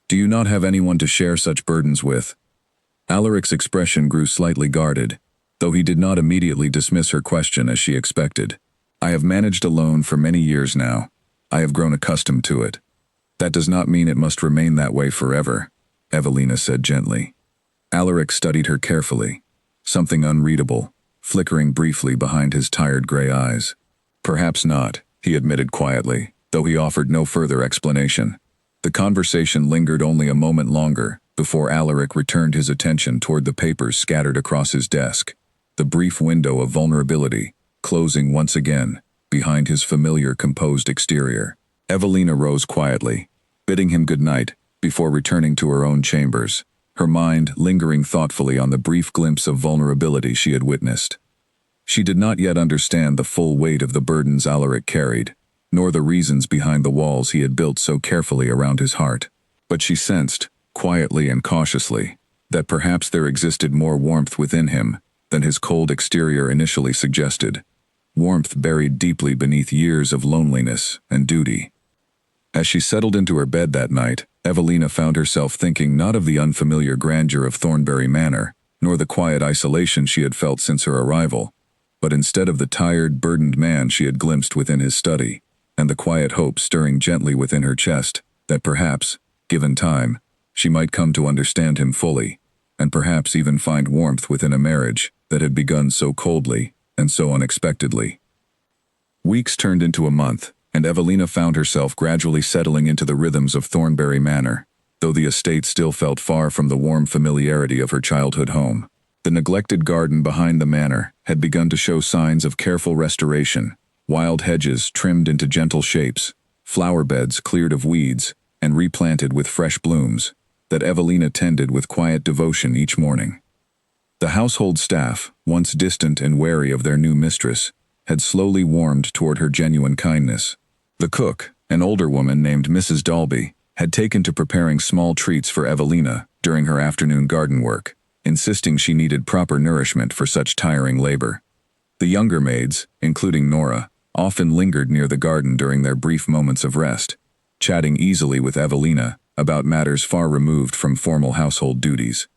"Do you not have anyone to share such burdens with?" Alaric's expression grew slightly guarded, though he did not immediately dismiss her question as she expected. I have managed alone for many years now. I have grown accustomed to it. That does not mean it must remain that way forever, Evelina said gently. Alaric studied her carefully, something unreadable, flickering briefly behind his tired gray eyes. Perhaps not, he admitted quietly, though he offered no further explanation. The conversation lingered only a moment longer before Alaric returned his attention toward the papers scattered across his desk, the brief window of vulnerability closing once again behind his familiar composed exterior. Evelina rose quietly, bidding him good night before returning to her own chambers, her mind lingering thoughtfully on the brief glimpse of vulnerability she had witnessed. She did not yet understand the full weight of the burdens Alaric carried, nor the reasons behind the walls he had built so carefully around his heart. But she sensed, quietly and cautiously, that perhaps there existed more warmth within him than his cold exterior initially suggested, warmth buried deeply beneath years of loneliness and duty. As she settled into her bed that night, Evelina found herself thinking not of the unfamiliar grandeur of Thornbury Manor, nor the quiet isolation she had felt since her arrival, but instead of the tired, burdened man she had glimpsed within his study, and the quiet hope stirring gently within her chest that perhaps, given time, she might come to understand him fully, and perhaps even find warmth within a marriage that had begun so coldly and so unexpectedly. Weeks turned into a month, and Evelina found herself gradually settling into the rhythms of Thornbury Manor, though the estate still felt far from the warm familiarity of her childhood home. The neglected garden behind the manor had begun to show signs of careful restoration, wild hedges trimmed into gentle shapes, flower beds cleared of weeds and replanted with fresh blooms, that Evelina tended with quiet devotion each morning. The household staff, once distant and wary of their new mistress, had slowly warmed toward her genuine kindness. The cook, an older woman named Mrs. Dalby, had taken to preparing small treats for Evelina during her afternoon garden work, insisting she needed proper nourishment for such tiring labor. The younger maids, including Nora, often lingered near the garden during their brief moments of rest, chatting easily with Evelina about matters far removed from formal household duties.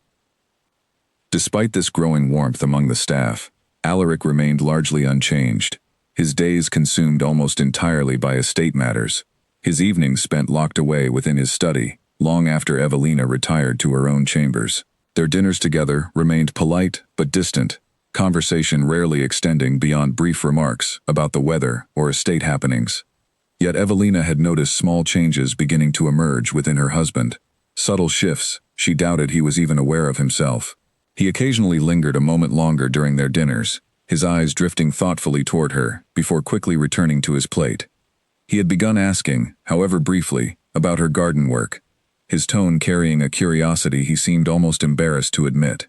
Despite this growing warmth among the staff, Alaric remained largely unchanged, his days consumed almost entirely by estate matters, his evenings spent locked away within his study, long after Evelina retired to her own chambers. Their dinners together remained polite but distant, conversation rarely extending beyond brief remarks about the weather or estate happenings. Yet Evelina had noticed small changes beginning to emerge within her husband, subtle shifts she doubted he was even aware of himself. He occasionally lingered a moment longer during their dinners, his eyes drifting thoughtfully toward her before quickly returning to his plate. He had begun asking, however briefly, about her garden work, his tone carrying a curiosity he seemed almost embarrassed to admit.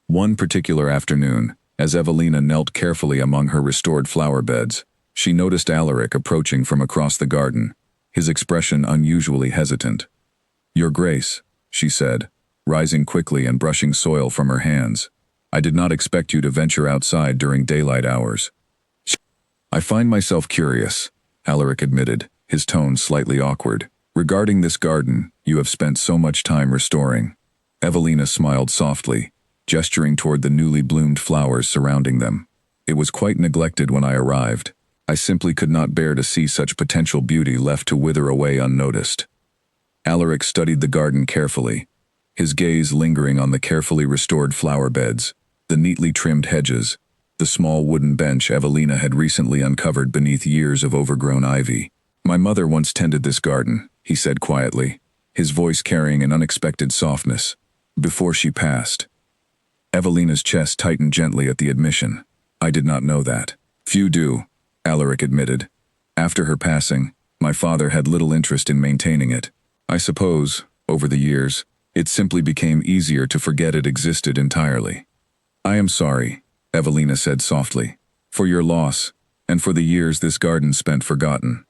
One particular afternoon, as Evelina knelt carefully among her restored flower beds, she noticed Alaric approaching from across the garden, his expression unusually hesitant. "Your Grace," she said, rising quickly and brushing soil from her hands. "I did not expect you to venture outside during daylight hours." "I find myself curious," Alaric admitted, his tone slightly awkward. "Regarding this garden you have spent so much time restoring." Evelina smiled softly, gesturing toward the newly bloomed flowers surrounding them. "It was quite neglected when I arrived. I simply could not bear to see such potential beauty left to wither away unnoticed." Alaric studied the garden carefully, his gaze lingering on the carefully restored flower beds, the neatly trimmed hedges, the small wooden bench Evelina had recently uncovered beneath years of overgrown ivy. "My mother once tended this garden," he said quietly, his voice carrying an unexpected softness, "before she passed." Evelina's chest tightened gently at the admission. "I did not know that." "Few do," Alaric admitted. "After her passing, my father had little interest in maintaining it. I suppose, over the years, it simply became easier to forget it existed entirely." "I am sorry," Evelina said softly, "for your loss, and for the years this garden spent forgotten."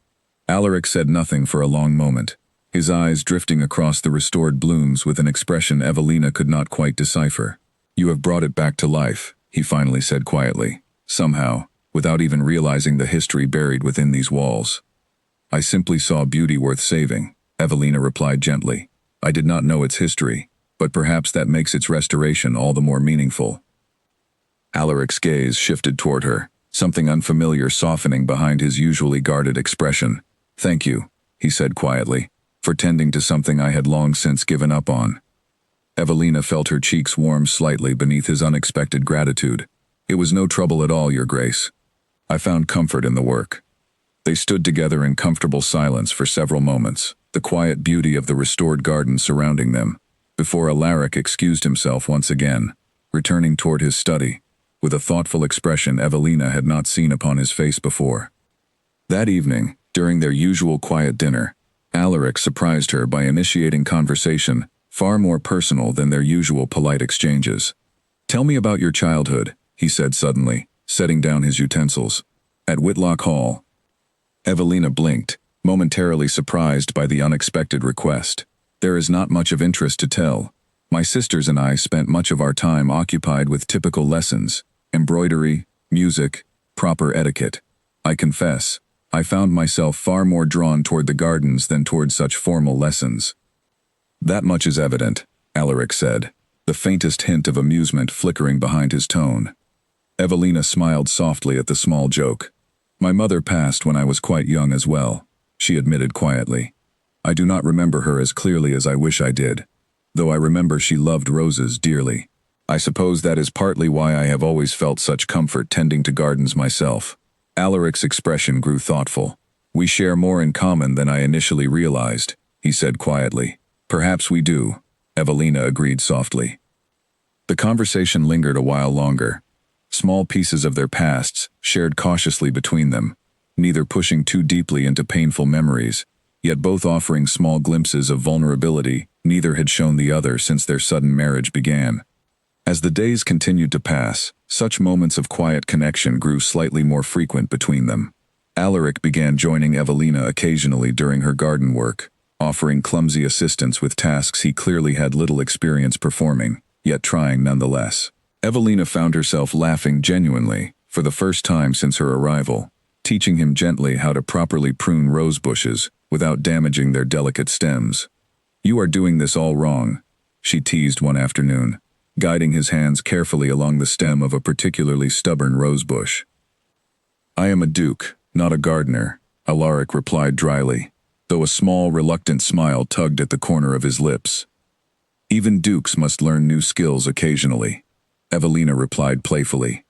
Alaric said nothing for a long moment, his eyes drifting across the restored blooms with an expression Evelina could not quite decipher. "You have brought it back to life," he finally said quietly, somehow, without even realizing the history buried within these walls. "I simply saw beauty worth saving," Evelina replied gently. "I did not know its history, but perhaps that makes its restoration all the more meaningful. Alaric's gaze shifted toward her, something unfamiliar softening behind his usually guarded expression. "Thank you," he said quietly, "for tending to something I had long since given up on." Evelina felt her cheeks warm slightly beneath his unexpected gratitude. "It was no trouble at all, Your Grace. I found comfort in the work." They stood together in comfortable silence for several moments, the quiet beauty of the restored garden surrounding them, before Alaric excused himself once again, returning toward his study, with a thoughtful expression Evelina had not seen upon his face before. That evening, during their usual quiet dinner, Alaric surprised her by initiating conversation far more personal than their usual polite exchanges. "Tell me about your childhood," he said suddenly, setting down his utensils. "At Whitlock Hall." Evelina blinked, momentarily surprised by the unexpected request. "There is not much of interest to tell. My sisters and I spent much of our time occupied with typical lessons, embroidery, music, proper etiquette. I confess, I found myself far more drawn toward the gardens than toward such formal lessons." "That much is evident," Alaric said, the faintest hint of amusement flickering behind his tone. Evelina smiled softly at the small joke. "My mother passed when I was quite young as well," she admitted quietly. "I do not remember her as clearly as I wish I did, though I remember she loved roses dearly. I suppose that is partly why I have always felt such comfort tending to gardens myself." Alaric's expression grew thoughtful. "We share more in common than I initially realized," he said quietly. "Perhaps we do," Evelina agreed softly. The conversation lingered a while longer. Small pieces of their pasts shared cautiously between them, neither pushing too deeply into painful memories, yet both offering small glimpses of vulnerability neither had shown the other since their sudden marriage began. As the days continued to pass, such moments of quiet connection grew slightly more frequent between them. Alaric began joining Evelina occasionally during her garden work, offering clumsy assistance with tasks he clearly had little experience performing, yet trying nonetheless. Evelina found herself laughing genuinely, for the first time since her arrival, teaching him gently how to properly prune rose bushes without damaging their delicate stems. "You are doing this all wrong," she teased one afternoon, guiding his hands carefully along the stem of a particularly stubborn rose bush. "I am a duke, not a gardener," Alaric replied dryly, though a small, reluctant smile tugged at the corner of his lips. "Even dukes must learn new skills occasionally," Evelina replied playfully.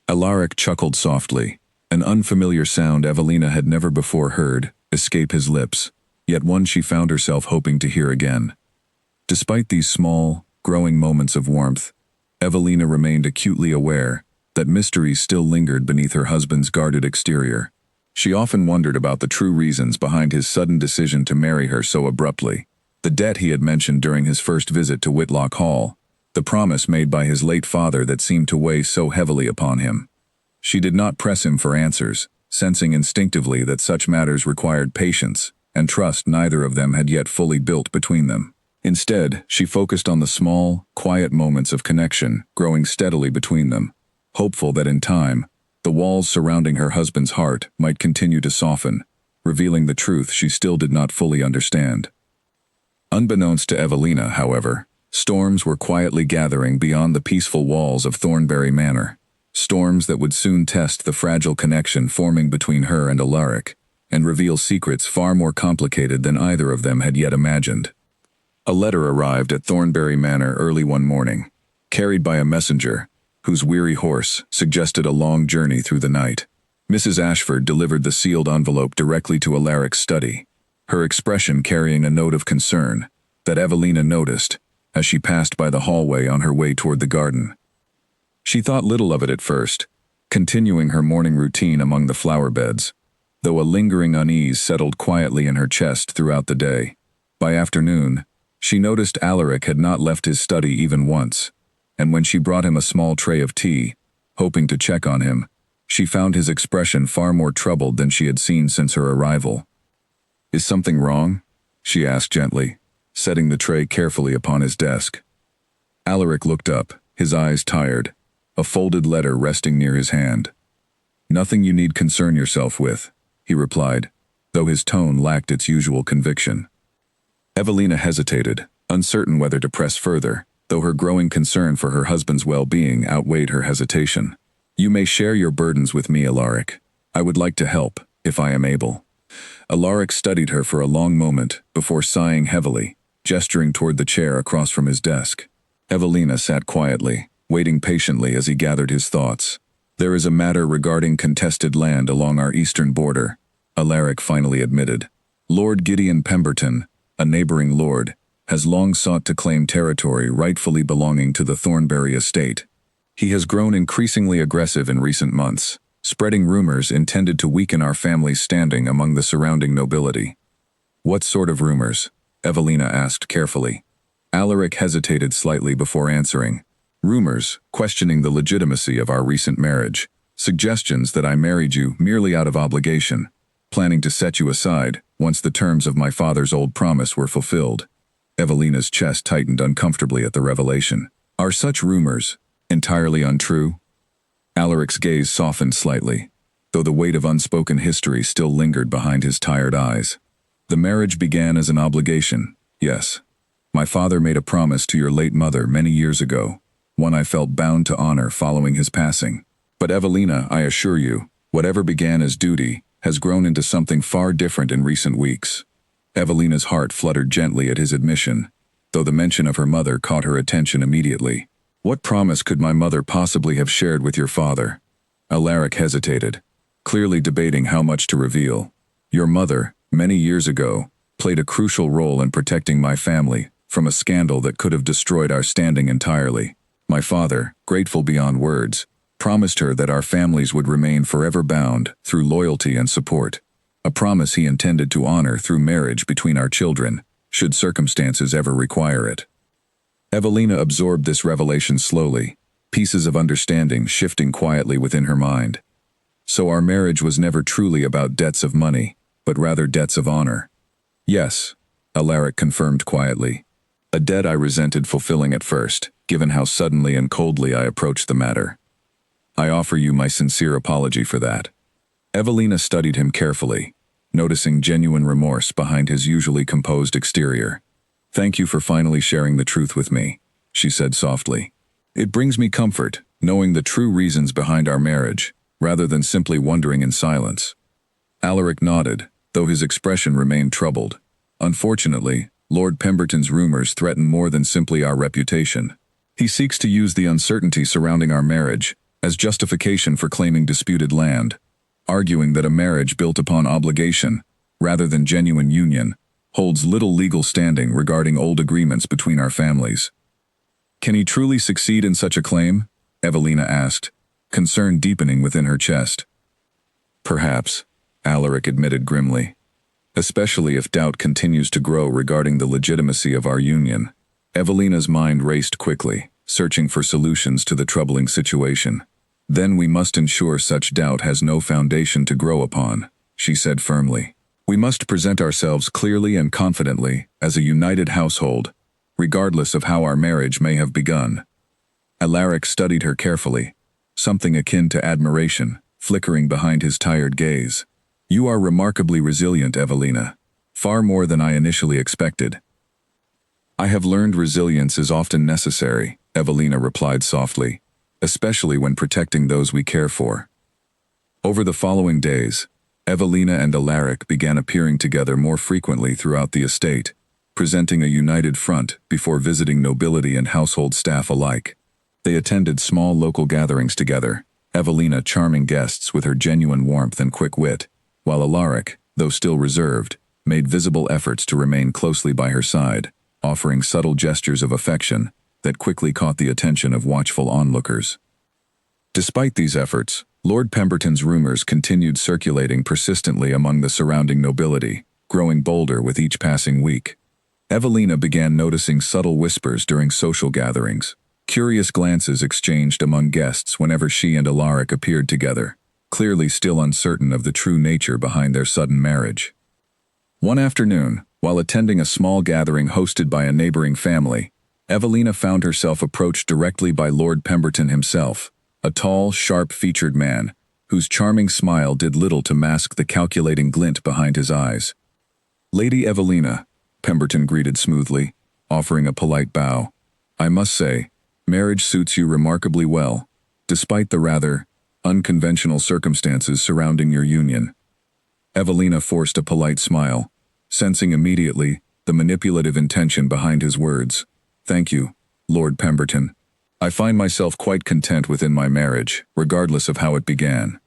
Alaric chuckled softly, an unfamiliar sound Evelina had never before heard escape his lips, yet one she found herself hoping to hear again. Despite these small, growing moments of warmth, Evelina remained acutely aware that mystery still lingered beneath her husband's guarded exterior. She often wondered about the true reasons behind his sudden decision to marry her so abruptly. The debt he had mentioned during his first visit to Whitlock Hall, the promise made by his late father that seemed to weigh so heavily upon him. She did not press him for answers, sensing instinctively that such matters required patience and trust neither of them had yet fully built between them. Instead, she focused on the small, quiet moments of connection growing steadily between them, hopeful that in time, the walls surrounding her husband's heart might continue to soften, revealing the truth she still did not fully understand. Unbeknownst to Evelina, however, storms were quietly gathering beyond the peaceful walls of Thornbury Manor, storms that would soon test the fragile connection forming between her and Alaric, and reveal secrets far more complicated than either of them had yet imagined. A letter arrived at Thornbury Manor early one morning, carried by a messenger, whose weary horse suggested a long journey through the night. Mrs. Ashford delivered the sealed envelope directly to Alaric's study, her expression carrying a note of concern that Evelina noticed as she passed by the hallway on her way toward the garden. She thought little of it at first, continuing her morning routine among the flower beds, though a lingering unease settled quietly in her chest throughout the day. By afternoon, she noticed Alaric had not left his study even once, and when she brought him a small tray of tea, hoping to check on him, she found his expression far more troubled than she had seen since her arrival. "Is something wrong?" she asked gently, setting the tray carefully upon his desk. Alaric looked up, his eyes tired, a folded letter resting near his hand. "Nothing you need concern yourself with," he replied, though his tone lacked its usual conviction. Evelina hesitated, uncertain whether to press further, though her growing concern for her husband's well-being outweighed her hesitation. "You may share your burdens with me, Alaric. I would like to help, if I am able." Alaric studied her for a long moment before sighing heavily, gesturing toward the chair across from his desk. Evelina sat quietly, waiting patiently as he gathered his thoughts. "There is a matter regarding contested land along our eastern border," Alaric finally admitted. "Lord Gideon Pemberton, a neighboring lord, has long sought to claim territory rightfully belonging to the Thornbury estate. He has grown increasingly aggressive in recent months, spreading rumors intended to weaken our family's standing among the surrounding nobility." "What sort of rumors?" Evelina asked carefully. Alaric hesitated slightly before answering. "Rumors, questioning the legitimacy of our recent marriage. Suggestions that I married you merely out of obligation, planning to set you aside once the terms of my father's old promise were fulfilled." Evelina's chest tightened uncomfortably at the revelation. "Are such rumors entirely untrue?" Alaric's gaze softened slightly, though the weight of unspoken history still lingered behind his tired eyes. "The marriage began as an obligation, yes. My father made a promise to your late mother many years ago, one I felt bound to honor following his passing. But Evelina, I assure you, whatever began as duty has grown into something far different in recent weeks." Evelina's heart fluttered gently at his admission, though the mention of her mother caught her attention immediately. "What promise could my mother possibly have shared with your father?" Alaric hesitated, clearly debating how much to reveal. "Your mother, many years ago, played a crucial role in protecting my family from a scandal that could have destroyed our standing entirely. My father, grateful beyond words, promised her that our families would remain forever bound through loyalty and support, a promise he intended to honor through marriage between our children, should circumstances ever require it." Evelina absorbed this revelation slowly, pieces of understanding shifting quietly within her mind. "So our marriage was never truly about debts of money, but rather debts of honor." "Yes," Alaric confirmed quietly. "A debt I resented fulfilling at first, given how suddenly and coldly I approached the matter. I offer you my sincere apology for that." Evelina studied him carefully, noticing genuine remorse behind his usually composed exterior. "Thank you for finally sharing the truth with me," she said softly. "It brings me comfort, knowing the true reasons behind our marriage, rather than simply wondering in silence." Alaric nodded, though his expression remained troubled. "Unfortunately, Lord Pemberton's rumors threaten more than simply our reputation. He seeks to use the uncertainty surrounding our marriage as justification for claiming disputed land, arguing that a marriage built upon obligation, rather than genuine union, holds little legal standing regarding old agreements between our families." "Can he truly succeed in such a claim?" Evelina asked, concern deepening within her chest. "Perhaps," Alaric admitted grimly. "Especially if doubt continues to grow regarding the legitimacy of our union." Evelina's mind raced quickly, searching for solutions to the troubling situation. "Then we must ensure such doubt has no foundation to grow upon," she said firmly. "We must present ourselves clearly and confidently as a united household, regardless of how our marriage may have begun." Alaric studied her carefully, something akin to admiration flickering behind his tired gaze. "You are remarkably resilient, Evelina, far more than I initially expected." "I have learned resilience is often necessary," Evelina replied softly, "especially when protecting those we care for." Over the following days, Evelina and Alaric began appearing together more frequently throughout the estate, presenting a united front before visiting nobility and household staff alike. They attended small local gatherings together, Evelina charming guests with her genuine warmth and quick wit, while Alaric, though still reserved, made visible efforts to remain closely by her side, offering subtle gestures of affection that quickly caught the attention of watchful onlookers. Despite these efforts, Lord Pemberton's rumors continued circulating persistently among the surrounding nobility, growing bolder with each passing week. Evelina began noticing subtle whispers during social gatherings, curious glances exchanged among guests whenever she and Alaric appeared together, clearly still uncertain of the true nature behind their sudden marriage. One afternoon, while attending a small gathering hosted by a neighboring family, Evelina found herself approached directly by Lord Pemberton himself, a tall, sharp-featured man, whose charming smile did little to mask the calculating glint behind his eyes. "Lady Evelina," Pemberton greeted smoothly, offering a polite bow. I must say, marriage suits you remarkably well, despite the rather unconventional circumstances surrounding your union. Evelina forced a polite smile, sensing immediately the manipulative intention behind his words. Thank you, Lord Pemberton. I find myself quite content within my marriage, regardless of how it began.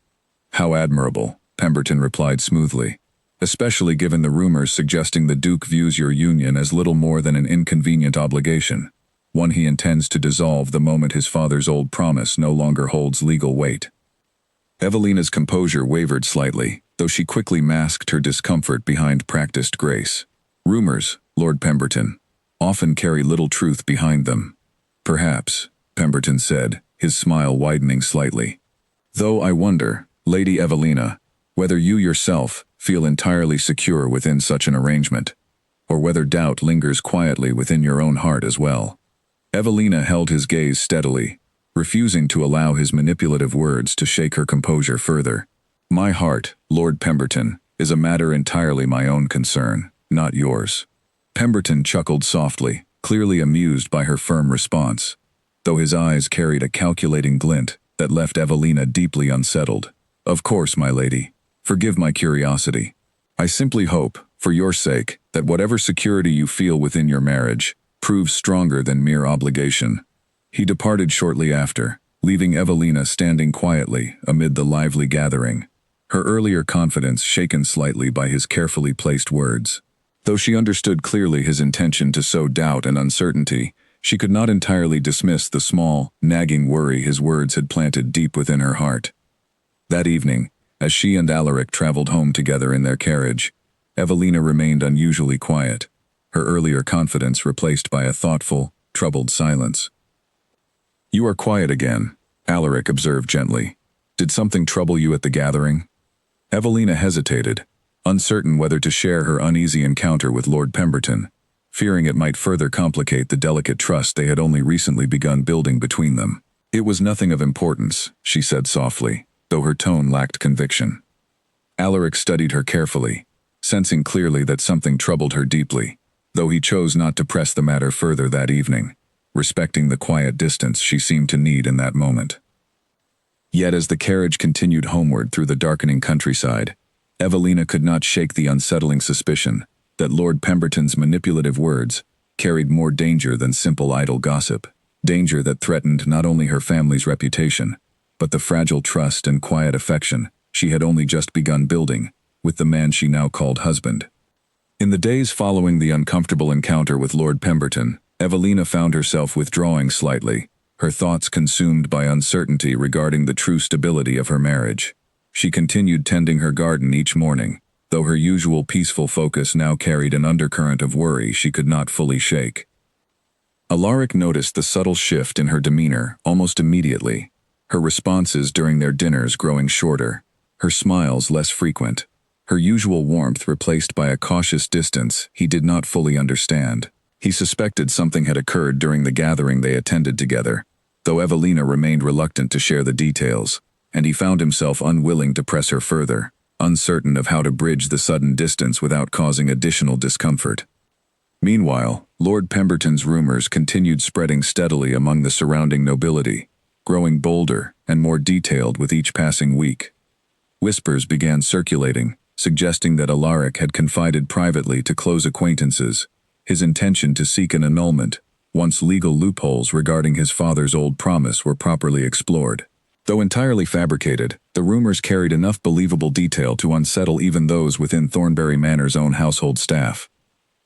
How admirable, Pemberton replied smoothly, especially given the rumors suggesting the Duke views your union as little more than an inconvenient obligation, one he intends to dissolve the moment his father's old promise no longer holds legal weight. Evelina's composure wavered slightly, though she quickly masked her discomfort behind practiced grace. Rumors, Lord Pemberton, often carry little truth behind them. Perhaps, Pemberton said, his smile widening slightly. Though I wonder, Lady Evelina, whether you yourself feel entirely secure within such an arrangement, or whether doubt lingers quietly within your own heart as well. Evelina held his gaze steadily, refusing to allow his manipulative words to shake her composure further. My heart, Lord Pemberton, is a matter entirely my own concern, not yours. Pemberton chuckled softly, clearly amused by her firm response, though his eyes carried a calculating glint that left Evelina deeply unsettled. Of course, my lady. Forgive my curiosity. I simply hope, for your sake, that whatever security you feel within your marriage proves stronger than mere obligation. He departed shortly after, leaving Evelina standing quietly amid the lively gathering, her earlier confidence shaken slightly by his carefully placed words. Though she understood clearly his intention to sow doubt and uncertainty, she could not entirely dismiss the small, nagging worry his words had planted deep within her heart. That evening, as she and Alaric traveled home together in their carriage, Evelina remained unusually quiet, her earlier confidence replaced by a thoughtful, troubled silence. You are quiet again, Alaric observed gently. Did something trouble you at the gathering? Evelina hesitated, uncertain whether to share her uneasy encounter with Lord Pemberton, fearing it might further complicate the delicate trust they had only recently begun building between them. It was nothing of importance, she said softly, though her tone lacked conviction. Alaric studied her carefully, sensing clearly that something troubled her deeply, though he chose not to press the matter further that evening, respecting the quiet distance she seemed to need in that moment. Yet as the carriage continued homeward through the darkening countryside, Evelina could not shake the unsettling suspicion that Lord Pemberton's manipulative words carried more danger than simple idle gossip, danger that threatened not only her family's reputation, but the fragile trust and quiet affection she had only just begun building with the man she now called husband. In the days following the uncomfortable encounter with Lord Pemberton, Evelina found herself withdrawing slightly, her thoughts consumed by uncertainty regarding the true stability of her marriage. She continued tending her garden each morning, though her usual peaceful focus now carried an undercurrent of worry she could not fully shake. Alaric noticed the subtle shift in her demeanor almost immediately, her responses during their dinners growing shorter, her smiles less frequent, her usual warmth replaced by a cautious distance he did not fully understand. He suspected something had occurred during the gathering they attended together, though Evelina remained reluctant to share the details, and he found himself unwilling to press her further, uncertain of how to bridge the sudden distance without causing additional discomfort. Meanwhile, Lord Pemberton's rumors continued spreading steadily among the surrounding nobility, growing bolder and more detailed with each passing week. Whispers began circulating, suggesting that Alaric had confided privately to close acquaintances his intention to seek an annulment once legal loopholes regarding his father's old promise were properly explored. Though entirely fabricated, the rumors carried enough believable detail to unsettle even those within Thornbury Manor's own household staff.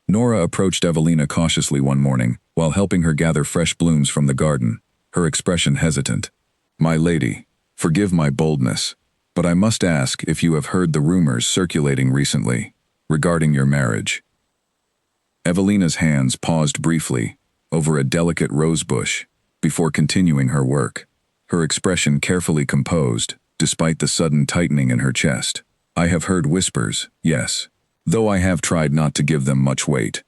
Nora approached Evelina cautiously one morning, while helping her gather fresh blooms from the garden, her expression hesitant. My lady, forgive my boldness, but I must ask if you have heard the rumors circulating recently regarding your marriage. Evelina's hands paused briefly over a delicate rose bush before continuing her work, her expression carefully composed despite the sudden tightening in her chest. I have heard whispers, yes, though I have tried not to give them much weight.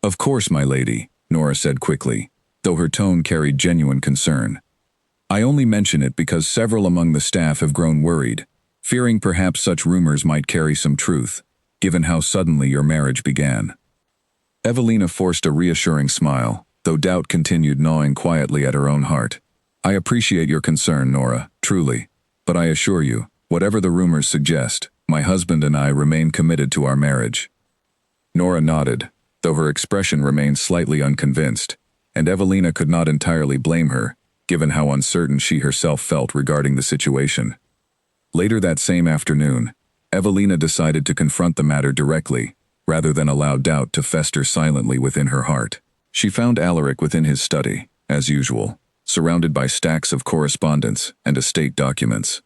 Of course, my lady, Nora said quickly, though her tone carried genuine concern. I only mention it because several among the staff have grown worried, fearing perhaps such rumors might carry some truth, given how suddenly your marriage began. Evelina forced a reassuring smile, though doubt continued gnawing quietly at her own heart. I appreciate your concern, Nora, truly. But I assure you, whatever the rumors suggest, my husband and I remain committed to our marriage. Nora nodded, though her expression remained slightly unconvinced, and Evelina could not entirely blame her, given how uncertain she herself felt regarding the situation. Later that same afternoon, Evelina decided to confront the matter directly, rather than allow doubt to fester silently within her heart. She found Alaric within his study, as usual, surrounded by stacks of correspondence and estate documents.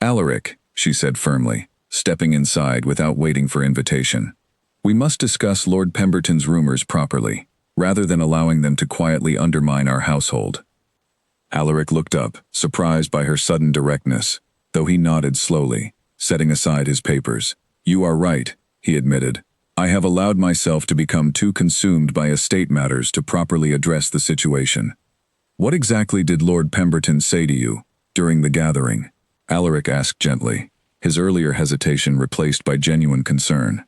Alaric, she said firmly, stepping inside without waiting for invitation. We must discuss Lord Pemberton's rumors properly, rather than allowing them to quietly undermine our household. Alaric looked up, surprised by her sudden directness, though he nodded slowly, setting aside his papers. You are right, he admitted. I have allowed myself to become too consumed by estate matters to properly address the situation. What exactly did Lord Pemberton say to you during the gathering? Alaric asked gently, his earlier hesitation replaced by genuine concern.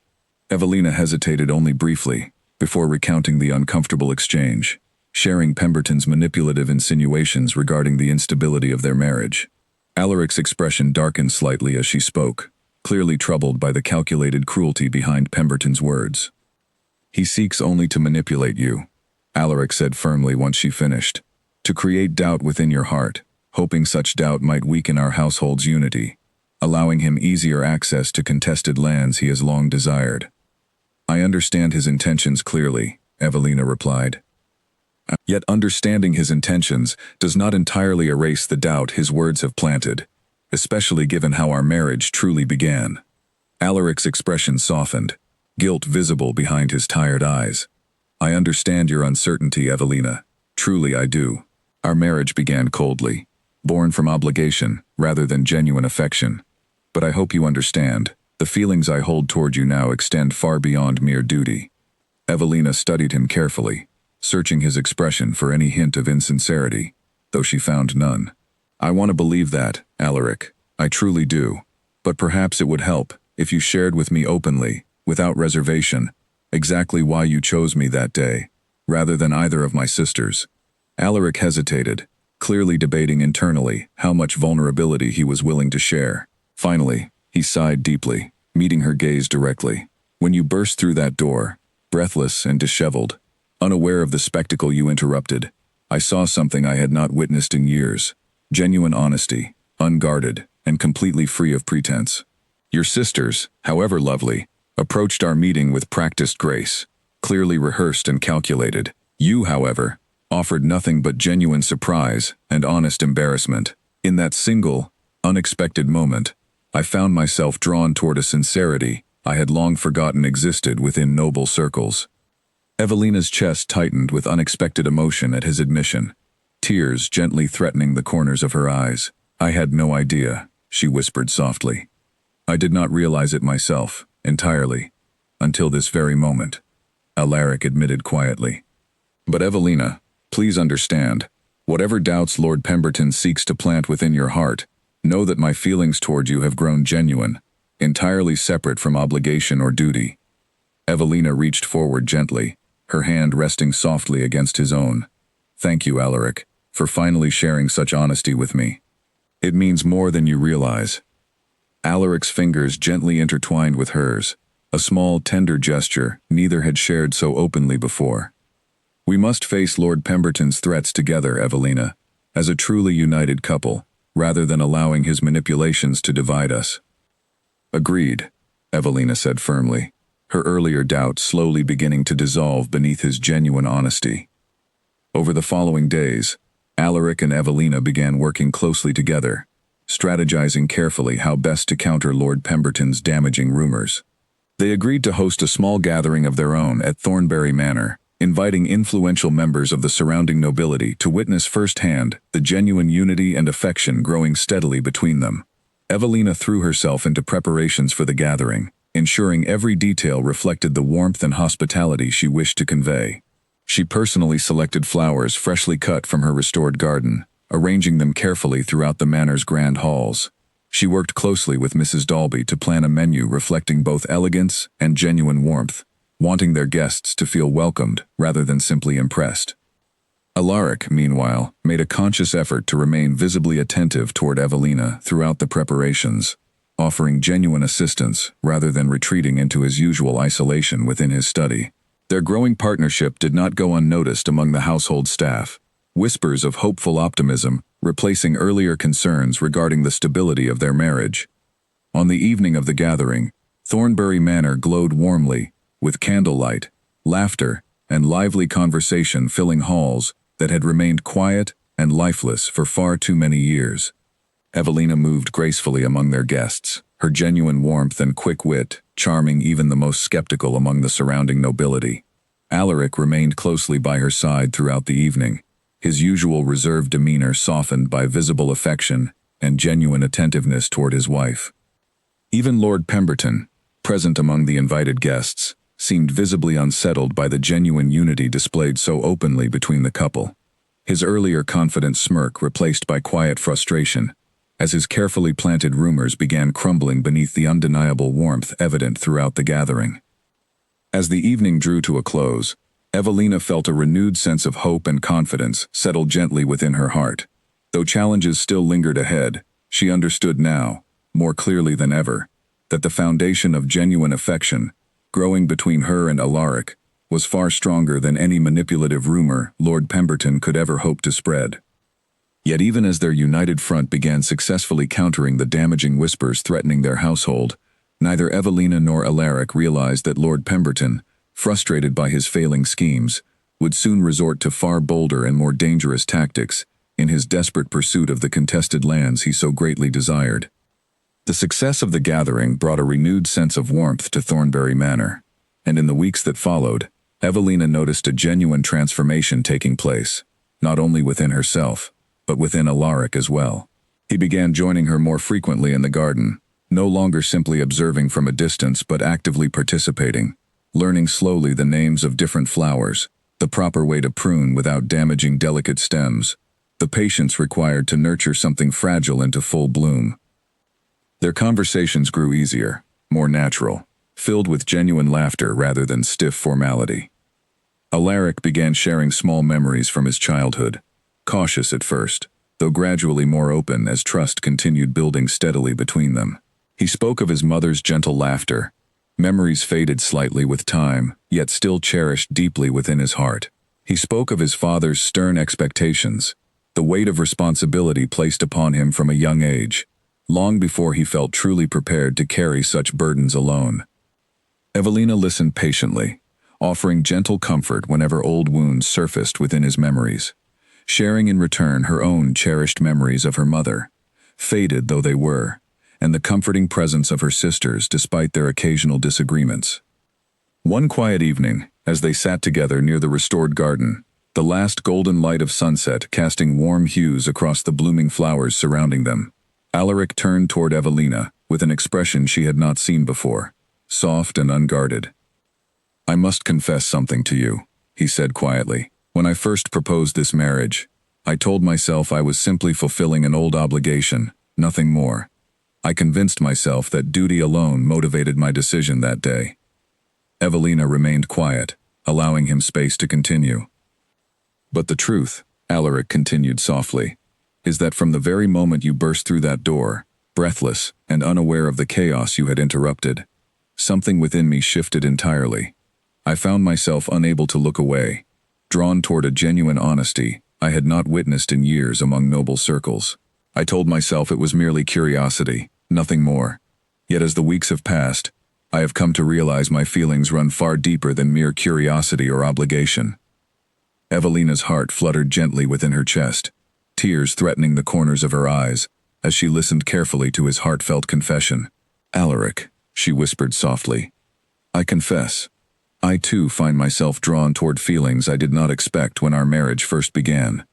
Evelina hesitated only briefly, before recounting the uncomfortable exchange, sharing Pemberton's manipulative insinuations regarding the instability of their marriage. Alaric's expression darkened slightly as she spoke, clearly troubled by the calculated cruelty behind Pemberton's words. He seeks only to manipulate you, Alaric said firmly once she finished, to create doubt within your heart, hoping such doubt might weaken our household's unity, allowing him easier access to contested lands he has long desired. I understand his intentions clearly, Evelina replied. Yet understanding his intentions does not entirely erase the doubt his words have planted, especially given how our marriage truly began. Alaric's expression softened, guilt visible behind his tired eyes. I understand your uncertainty, Evelina. Truly I do. Our marriage began coldly, born from obligation rather than genuine affection. But I hope you understand, the feelings I hold toward you now extend far beyond mere duty. Evelina studied him carefully, searching his expression for any hint of insincerity, though she found none. I want to believe that, Alaric. I truly do. But perhaps it would help if you shared with me openly, without reservation, exactly why you chose me that day, rather than either of my sisters. Alaric hesitated, clearly debating internally how much vulnerability he was willing to share. Finally, he sighed deeply, meeting her gaze directly. When you burst through that door, breathless and disheveled, unaware of the spectacle you interrupted, I saw something I had not witnessed in years. Genuine honesty, unguarded, and completely free of pretense. Your sisters, however lovely, approached our meeting with practiced grace, clearly rehearsed and calculated. You, however, offered nothing but genuine surprise and honest embarrassment. In that single, unexpected moment, I found myself drawn toward a sincerity I had long forgotten existed within noble circles. Evelina's chest tightened with unexpected emotion at his admission, tears gently threatening the corners of her eyes. I had no idea, she whispered softly. I did not realize it myself, entirely, until this very moment, Alaric admitted quietly. But Evelina, please understand, whatever doubts Lord Pemberton seeks to plant within your heart, know that my feelings toward you have grown genuine, entirely separate from obligation or duty. Evelina reached forward gently, her hand resting softly against his own. Thank you, Alaric, for finally sharing such honesty with me. It means more than you realize. Alaric's fingers gently intertwined with hers, a small, tender gesture neither had shared so openly before. We must face Lord Pemberton's threats together, Evelina, as a truly united couple, rather than allowing his manipulations to divide us. Agreed, Evelina said firmly, her earlier doubt slowly beginning to dissolve beneath his genuine honesty. Over the following days, Alaric and Evelina began working closely together, strategizing carefully how best to counter Lord Pemberton's damaging rumors. They agreed to host a small gathering of their own at Thornbury Manor, inviting influential members of the surrounding nobility to witness firsthand the genuine unity and affection growing steadily between them. Evelina threw herself into preparations for the gathering, ensuring every detail reflected the warmth and hospitality she wished to convey. She personally selected flowers freshly cut from her restored garden, arranging them carefully throughout the manor's grand halls. She worked closely with Mrs. Dalby to plan a menu reflecting both elegance and genuine warmth, wanting their guests to feel welcomed rather than simply impressed. Alaric, meanwhile, made a conscious effort to remain visibly attentive toward Evelina throughout the preparations, offering genuine assistance rather than retreating into his usual isolation within his study. Their growing partnership did not go unnoticed among the household staff, whispers of hopeful optimism replacing earlier concerns regarding the stability of their marriage. On the evening of the gathering, Thornbury Manor glowed warmly, with candlelight, laughter, and lively conversation filling halls that had remained quiet and lifeless for far too many years. Evelina moved gracefully among their guests, her genuine warmth and quick wit charming even the most skeptical among the surrounding nobility. Alaric remained closely by her side throughout the evening, his usual reserved demeanor softened by visible affection and genuine attentiveness toward his wife. Even Lord Pemberton, present among the invited guests, seemed visibly unsettled by the genuine unity displayed so openly between the couple. His earlier confident smirk replaced by quiet frustration, as his carefully planted rumors began crumbling beneath the undeniable warmth evident throughout the gathering. As the evening drew to a close, Evelina felt a renewed sense of hope and confidence settle gently within her heart. Though challenges still lingered ahead, she understood now, more clearly than ever, that the foundation of genuine affection, growing between her and Alaric, was far stronger than any manipulative rumor Lord Pemberton could ever hope to spread. Yet even as their united front began successfully countering the damaging whispers threatening their household, neither Evelina nor Alaric realized that Lord Pemberton, frustrated by his failing schemes, would soon resort to far bolder and more dangerous tactics in his desperate pursuit of the contested lands he so greatly desired. The success of the gathering brought a renewed sense of warmth to Thornbury Manor, and in the weeks that followed, Evelina noticed a genuine transformation taking place, not only within herself, but within Alaric as well. He began joining her more frequently in the garden, no longer simply observing from a distance but actively participating, learning slowly the names of different flowers, the proper way to prune without damaging delicate stems, the patience required to nurture something fragile into full bloom. Their conversations grew easier, more natural, filled with genuine laughter rather than stiff formality. Alaric began sharing small memories from his childhood, cautious at first, though gradually more open as trust continued building steadily between them. He spoke of his mother's gentle laughter, memories faded slightly with time, yet still cherished deeply within his heart. He spoke of his father's stern expectations, the weight of responsibility placed upon him from a young age, long before he felt truly prepared to carry such burdens alone. Evelina listened patiently, offering gentle comfort whenever old wounds surfaced within his memories, sharing in return her own cherished memories of her mother, faded though they were, and the comforting presence of her sisters despite their occasional disagreements. One quiet evening, as they sat together near the restored garden, the last golden light of sunset casting warm hues across the blooming flowers surrounding them, Alaric turned toward Evelina with an expression she had not seen before, soft and unguarded. "I must confess something to you," he said quietly. "When I first proposed this marriage, I told myself I was simply fulfilling an old obligation, nothing more. I convinced myself that duty alone motivated my decision that day." Evelina remained quiet, allowing him space to continue. "But the truth," Alaric continued softly, "is that from the very moment you burst through that door, breathless and unaware of the chaos you had interrupted, something within me shifted entirely. I found myself unable to look away, drawn toward a genuine honesty I had not witnessed in years among noble circles. I told myself it was merely curiosity, nothing more. Yet as the weeks have passed, I have come to realize my feelings run far deeper than mere curiosity or obligation." Evelina's heart fluttered gently within her chest, tears threatening the corners of her eyes, as she listened carefully to his heartfelt confession. "Alaric," she whispered softly, "I confess, I too find myself drawn toward feelings I did not expect when our marriage first began.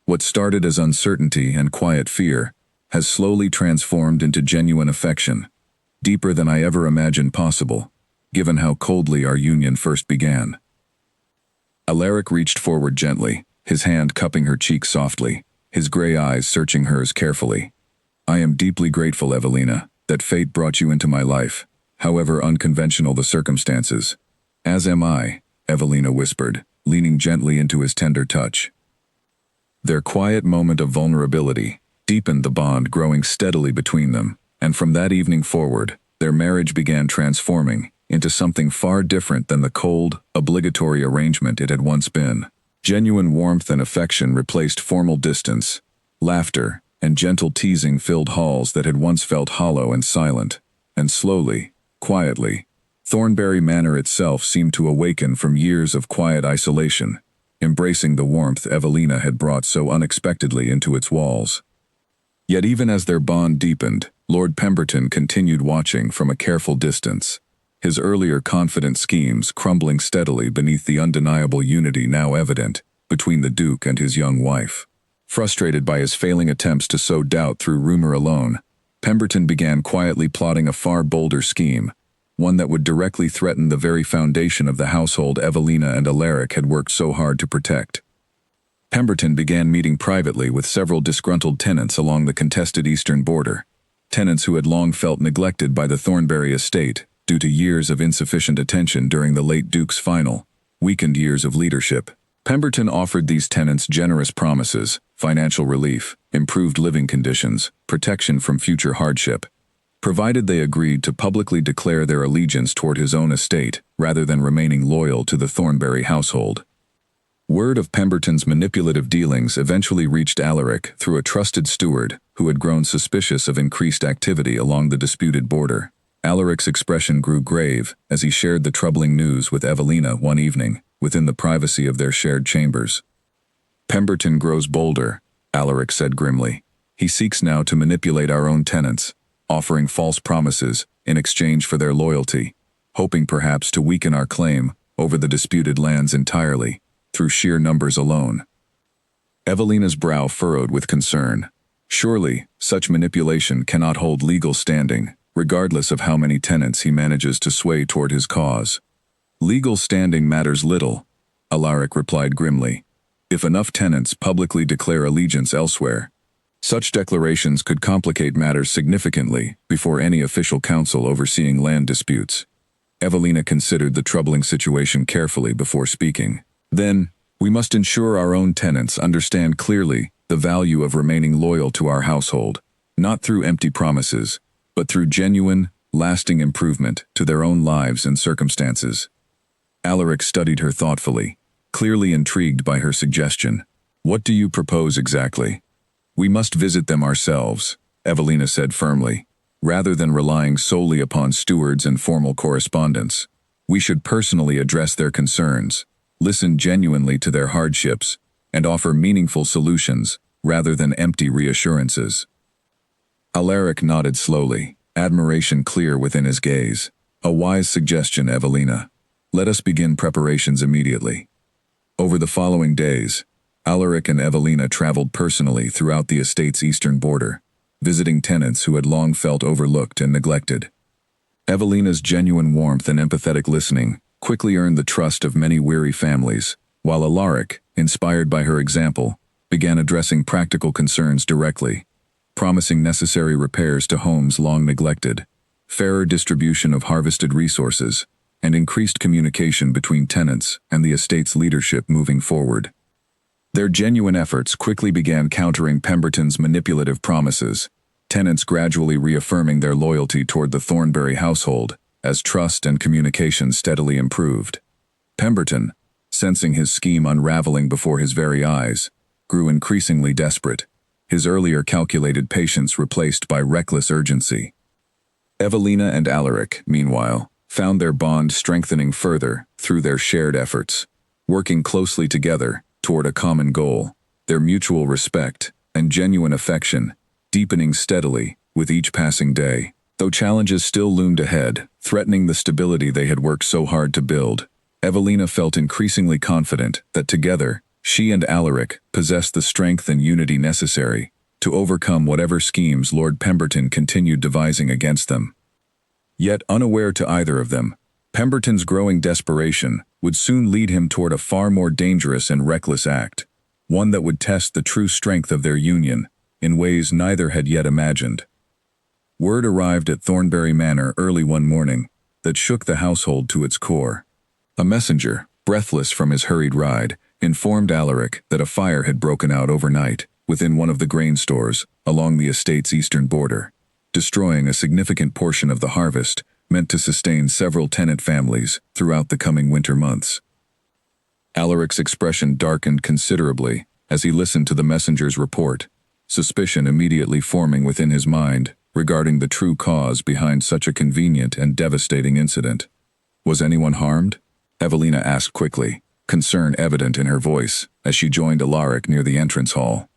What started as uncertainty and quiet fear has slowly transformed into genuine affection, deeper than I ever imagined possible, given how coldly our union first began." Alaric reached forward gently, his hand cupping her cheek softly, his gray eyes searching hers carefully. "I am deeply grateful, Evelina, that fate brought you into my life, however unconventional the circumstances. "As am I," Evelina whispered, leaning gently into his tender touch. Their quiet moment of vulnerability deepened the bond growing steadily between them, and from that evening forward, their marriage began transforming into something far different than the cold, obligatory arrangement it had once been. Genuine warmth and affection replaced formal distance. Laughter and gentle teasing filled halls that had once felt hollow and silent. And slowly, quietly, Thornbury Manor itself seemed to awaken from years of quiet isolation, embracing the warmth Evelina had brought so unexpectedly into its walls. Yet even as their bond deepened, Lord Pemberton continued watching from a careful distance, his earlier confident schemes crumbling steadily beneath the undeniable unity now evident between the Duke and his young wife. Frustrated by his failing attempts to sow doubt through rumor alone, Pemberton began quietly plotting a far bolder scheme, one that would directly threaten the very foundation of the household Evelina and Alaric had worked so hard to protect. Pemberton began meeting privately with several disgruntled tenants along the contested eastern border, tenants who had long felt neglected by the Thornbury estate due to years of insufficient attention during the late Duke's final, weakened years of leadership. Pemberton offered these tenants generous promises, financial relief, improved living conditions, protection from future hardship, provided they agreed to publicly declare their allegiance toward his own estate rather than remaining loyal to the Thornbury household. Word of Pemberton's manipulative dealings eventually reached Alaric through a trusted steward who had grown suspicious of increased activity along the disputed border. Alaric's expression grew grave as he shared the troubling news with Evelina one evening, within the privacy of their shared chambers. "Pemberton grows bolder," Alaric said grimly. "He seeks now to manipulate our own tenants, offering false promises in exchange for their loyalty, hoping perhaps to weaken our claim over the disputed lands entirely, through sheer numbers alone." Evelina's brow furrowed with concern. Surely, such manipulation cannot hold legal standing, regardless of how many tenants he manages to sway toward his cause. "Legal standing matters little," Alaric replied grimly. "If enough tenants publicly declare allegiance elsewhere, such declarations could complicate matters significantly before any official council overseeing land disputes." Evelina considered the troubling situation carefully before speaking. "Then, we must ensure our own tenants understand clearly the value of remaining loyal to our household, not through empty promises, but through genuine, lasting improvement to their own lives and circumstances." Alaric studied her thoughtfully, clearly intrigued by her suggestion. "What do you propose exactly?" "We must visit them ourselves," Evelina said firmly, "rather than relying solely upon stewards and formal correspondence. We should personally address their concerns, listen genuinely to their hardships, and offer meaningful solutions rather than empty reassurances." Alaric nodded slowly, admiration clear within his gaze. "A wise suggestion, Evelina. Let us begin preparations immediately." Over the following days, Alaric and Evelina traveled personally throughout the estate's eastern border, visiting tenants who had long felt overlooked and neglected. Evelina's genuine warmth and empathetic listening quickly earned the trust of many weary families, while Alaric, inspired by her example, began addressing practical concerns directly, promising necessary repairs to homes long neglected, fairer distribution of harvested resources, and increased communication between tenants and the estate's leadership moving forward. Their genuine efforts quickly began countering Pemberton's manipulative promises, tenants gradually reaffirming their loyalty toward the Thornbury household as trust and communication steadily improved. Pemberton, sensing his scheme unraveling before his very eyes, grew increasingly desperate, his earlier calculated patience replaced by reckless urgency. Evelina and Alaric, meanwhile, found their bond strengthening further through their shared efforts, working closely together toward a common goal, their mutual respect and genuine affection deepening steadily with each passing day. Though challenges still loomed ahead, threatening the stability they had worked so hard to build, Evelina felt increasingly confident that together, she and Alaric possessed the strength and unity necessary to overcome whatever schemes Lord Pemberton continued devising against them. Yet unaware to either of them, Pemberton's growing desperation would soon lead him toward a far more dangerous and reckless act, one that would test the true strength of their union in ways neither had yet imagined. Word arrived at Thornbury Manor early one morning that shook the household to its core. A messenger, breathless from his hurried ride, informed Alaric that a fire had broken out overnight within one of the grain stores along the estate's eastern border, destroying a significant portion of the harvest meant to sustain several tenant families throughout the coming winter months. Alaric's expression darkened considerably as he listened to the messenger's report, suspicion immediately forming within his mind regarding the true cause behind such a convenient and devastating incident. Was anyone harmed? Evelina asked quickly, concern evident in her voice as she joined Alaric near the entrance hall.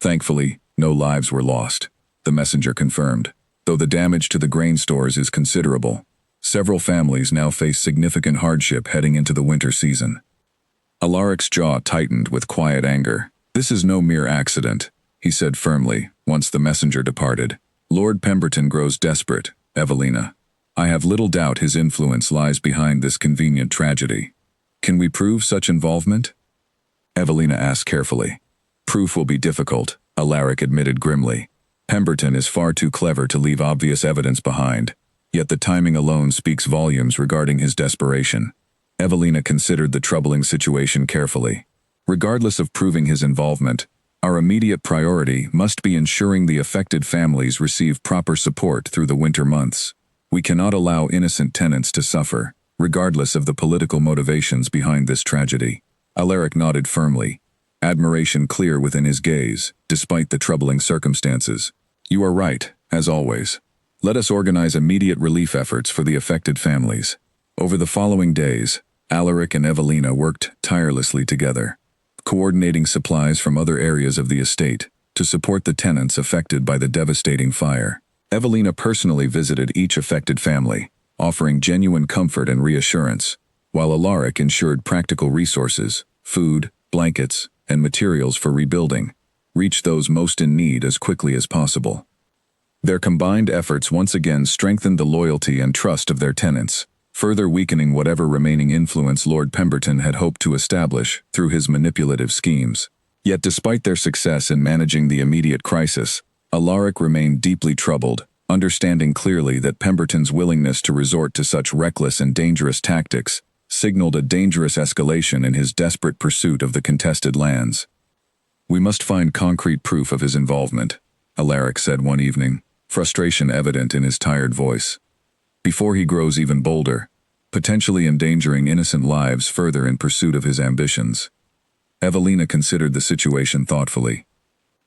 Thankfully, no lives were lost, the messenger confirmed, though the damage to the grain stores is considerable. Several families now face significant hardship heading into the winter season. Alaric's jaw tightened with quiet anger. This is no mere accident, he said firmly, once the messenger departed. Lord Pemberton grows desperate, Evelina. I have little doubt his influence lies behind this convenient tragedy. Can we prove such involvement? Evelina asked carefully. Proof will be difficult, Alaric admitted grimly. Pemberton is far too clever to leave obvious evidence behind, yet the timing alone speaks volumes regarding his desperation. Evelina considered the troubling situation carefully. Regardless of proving his involvement, our immediate priority must be ensuring the affected families receive proper support through the winter months. We cannot allow innocent tenants to suffer, regardless of the political motivations behind this tragedy. Alaric nodded firmly, admiration clear within his gaze, despite the troubling circumstances. You are right, as always. Let us organize immediate relief efforts for the affected families. Over the following days, Alaric and Evelina worked tirelessly together, coordinating supplies from other areas of the estate to support the tenants affected by the devastating fire. Evelina personally visited each affected family, offering genuine comfort and reassurance, while Alaric ensured practical resources, food, blankets, and materials for rebuilding, reached those most in need as quickly as possible. Their combined efforts once again strengthened the loyalty and trust of their tenants, further weakening whatever remaining influence Lord Pemberton had hoped to establish through his manipulative schemes. Yet despite their success in managing the immediate crisis, Alaric remained deeply troubled, understanding clearly that Pemberton's willingness to resort to such reckless and dangerous tactics signaled a dangerous escalation in his desperate pursuit of the contested lands. We must find concrete proof of his involvement, Alaric said one evening, frustration evident in his tired voice. Before he grows even bolder, potentially endangering innocent lives further in pursuit of his ambitions. Evelina considered the situation thoughtfully.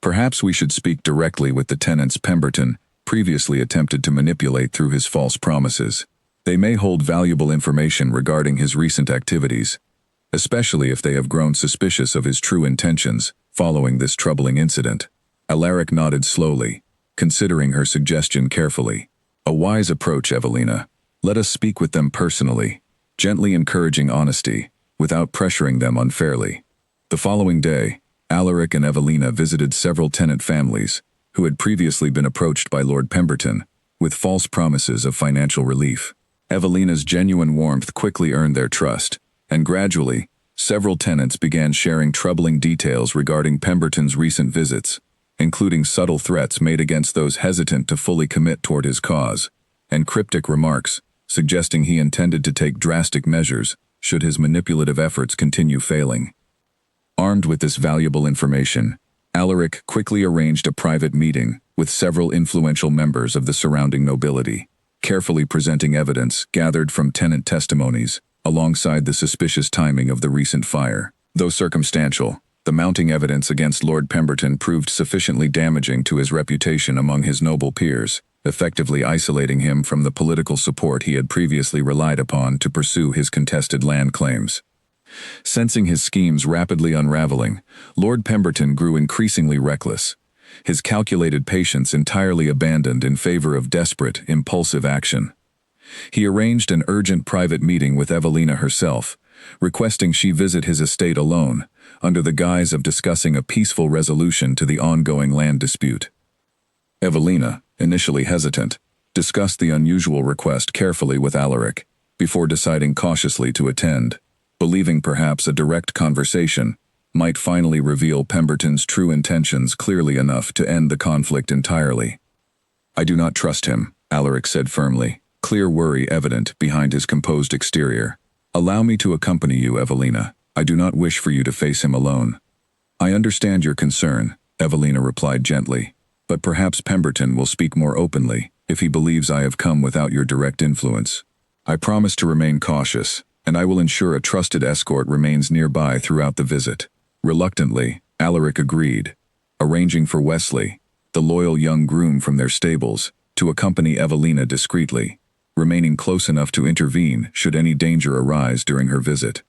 Perhaps we should speak directly with the tenants Pemberton previously attempted to manipulate through his false promises. They may hold valuable information regarding his recent activities, especially if they have grown suspicious of his true intentions following this troubling incident. Alaric nodded slowly, considering her suggestion carefully. A wise approach, Evelina. Let us speak with them personally, gently encouraging honesty, without pressuring them unfairly. The following day, Alaric and Evelina visited several tenant families who had previously been approached by Lord Pemberton with false promises of financial relief. Evelina's genuine warmth quickly earned their trust, and gradually, several tenants began sharing troubling details regarding Pemberton's recent visits, including subtle threats made against those hesitant to fully commit toward his cause, and cryptic remarks suggesting he intended to take drastic measures should his manipulative efforts continue failing. Armed with this valuable information, Alaric quickly arranged a private meeting with several influential members of the surrounding nobility, carefully presenting evidence gathered from tenant testimonies alongside the suspicious timing of the recent fire. Though circumstantial, the mounting evidence against Lord Pemberton proved sufficiently damaging to his reputation among his noble peers, effectively isolating him from the political support he had previously relied upon to pursue his contested land claims. Sensing his schemes rapidly unraveling, Lord Pemberton grew increasingly reckless, his calculated patience entirely abandoned in favor of desperate, impulsive action. He arranged an urgent private meeting with Evelina herself, requesting she visit his estate alone, under the guise of discussing a peaceful resolution to the ongoing land dispute. Evelina, initially hesitant, discussed the unusual request carefully with Alaric, before deciding cautiously to attend, believing perhaps a direct conversation might finally reveal Pemberton's true intentions clearly enough to end the conflict entirely. I do not trust him, Alaric said firmly, clear worry evident behind his composed exterior. Allow me to accompany you, Evelina. I do not wish for you to face him alone. I understand your concern, Evelina replied gently, but perhaps Pemberton will speak more openly if he believes I have come without your direct influence. I promise to remain cautious, and I will ensure a trusted escort remains nearby throughout the visit. Reluctantly, Alaric agreed, arranging for Wesley, the loyal young groom from their stables, to accompany Evelina discreetly, remaining close enough to intervene should any danger arise during her visit.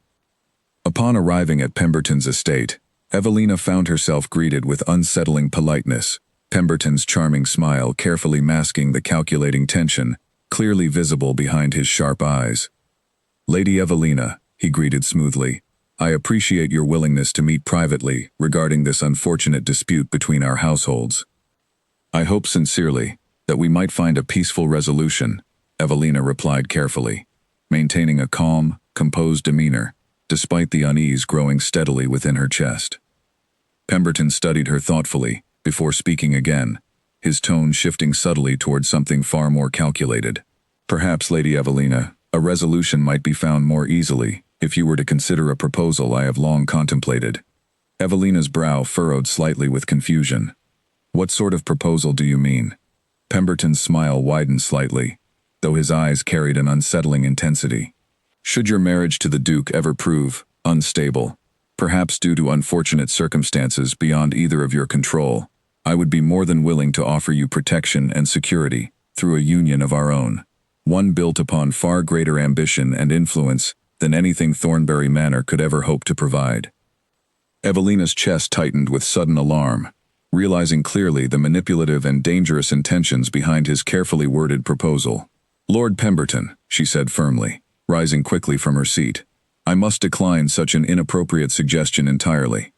Upon arriving at Pemberton's estate, Evelina found herself greeted with unsettling politeness, Pemberton's charming smile carefully masking the calculating tension, clearly visible behind his sharp eyes. "Lady Evelina," he greeted smoothly, "I appreciate your willingness to meet privately regarding this unfortunate dispute between our households. I hope sincerely that we might find a peaceful resolution," Evelina replied carefully, maintaining a calm, composed demeanor, despite the unease growing steadily within her chest. Pemberton studied her thoughtfully before speaking again, his tone shifting subtly towards something far more calculated. "Perhaps, Lady Evelina, a resolution might be found more easily if you were to consider a proposal I have long contemplated." Evelina's brow furrowed slightly with confusion. "What sort of proposal do you mean?" Pemberton's smile widened slightly, though his eyes carried an unsettling intensity. "Should your marriage to the Duke ever prove unstable, perhaps due to unfortunate circumstances beyond either of your control, I would be more than willing to offer you protection and security through a union of our own, one built upon far greater ambition and influence than anything Thornbury Manor could ever hope to provide." Evelina's chest tightened with sudden alarm, realizing clearly the manipulative and dangerous intentions behind his carefully worded proposal. "Lord Pemberton," she said firmly, rising quickly from her seat, "I must decline such an inappropriate suggestion entirely.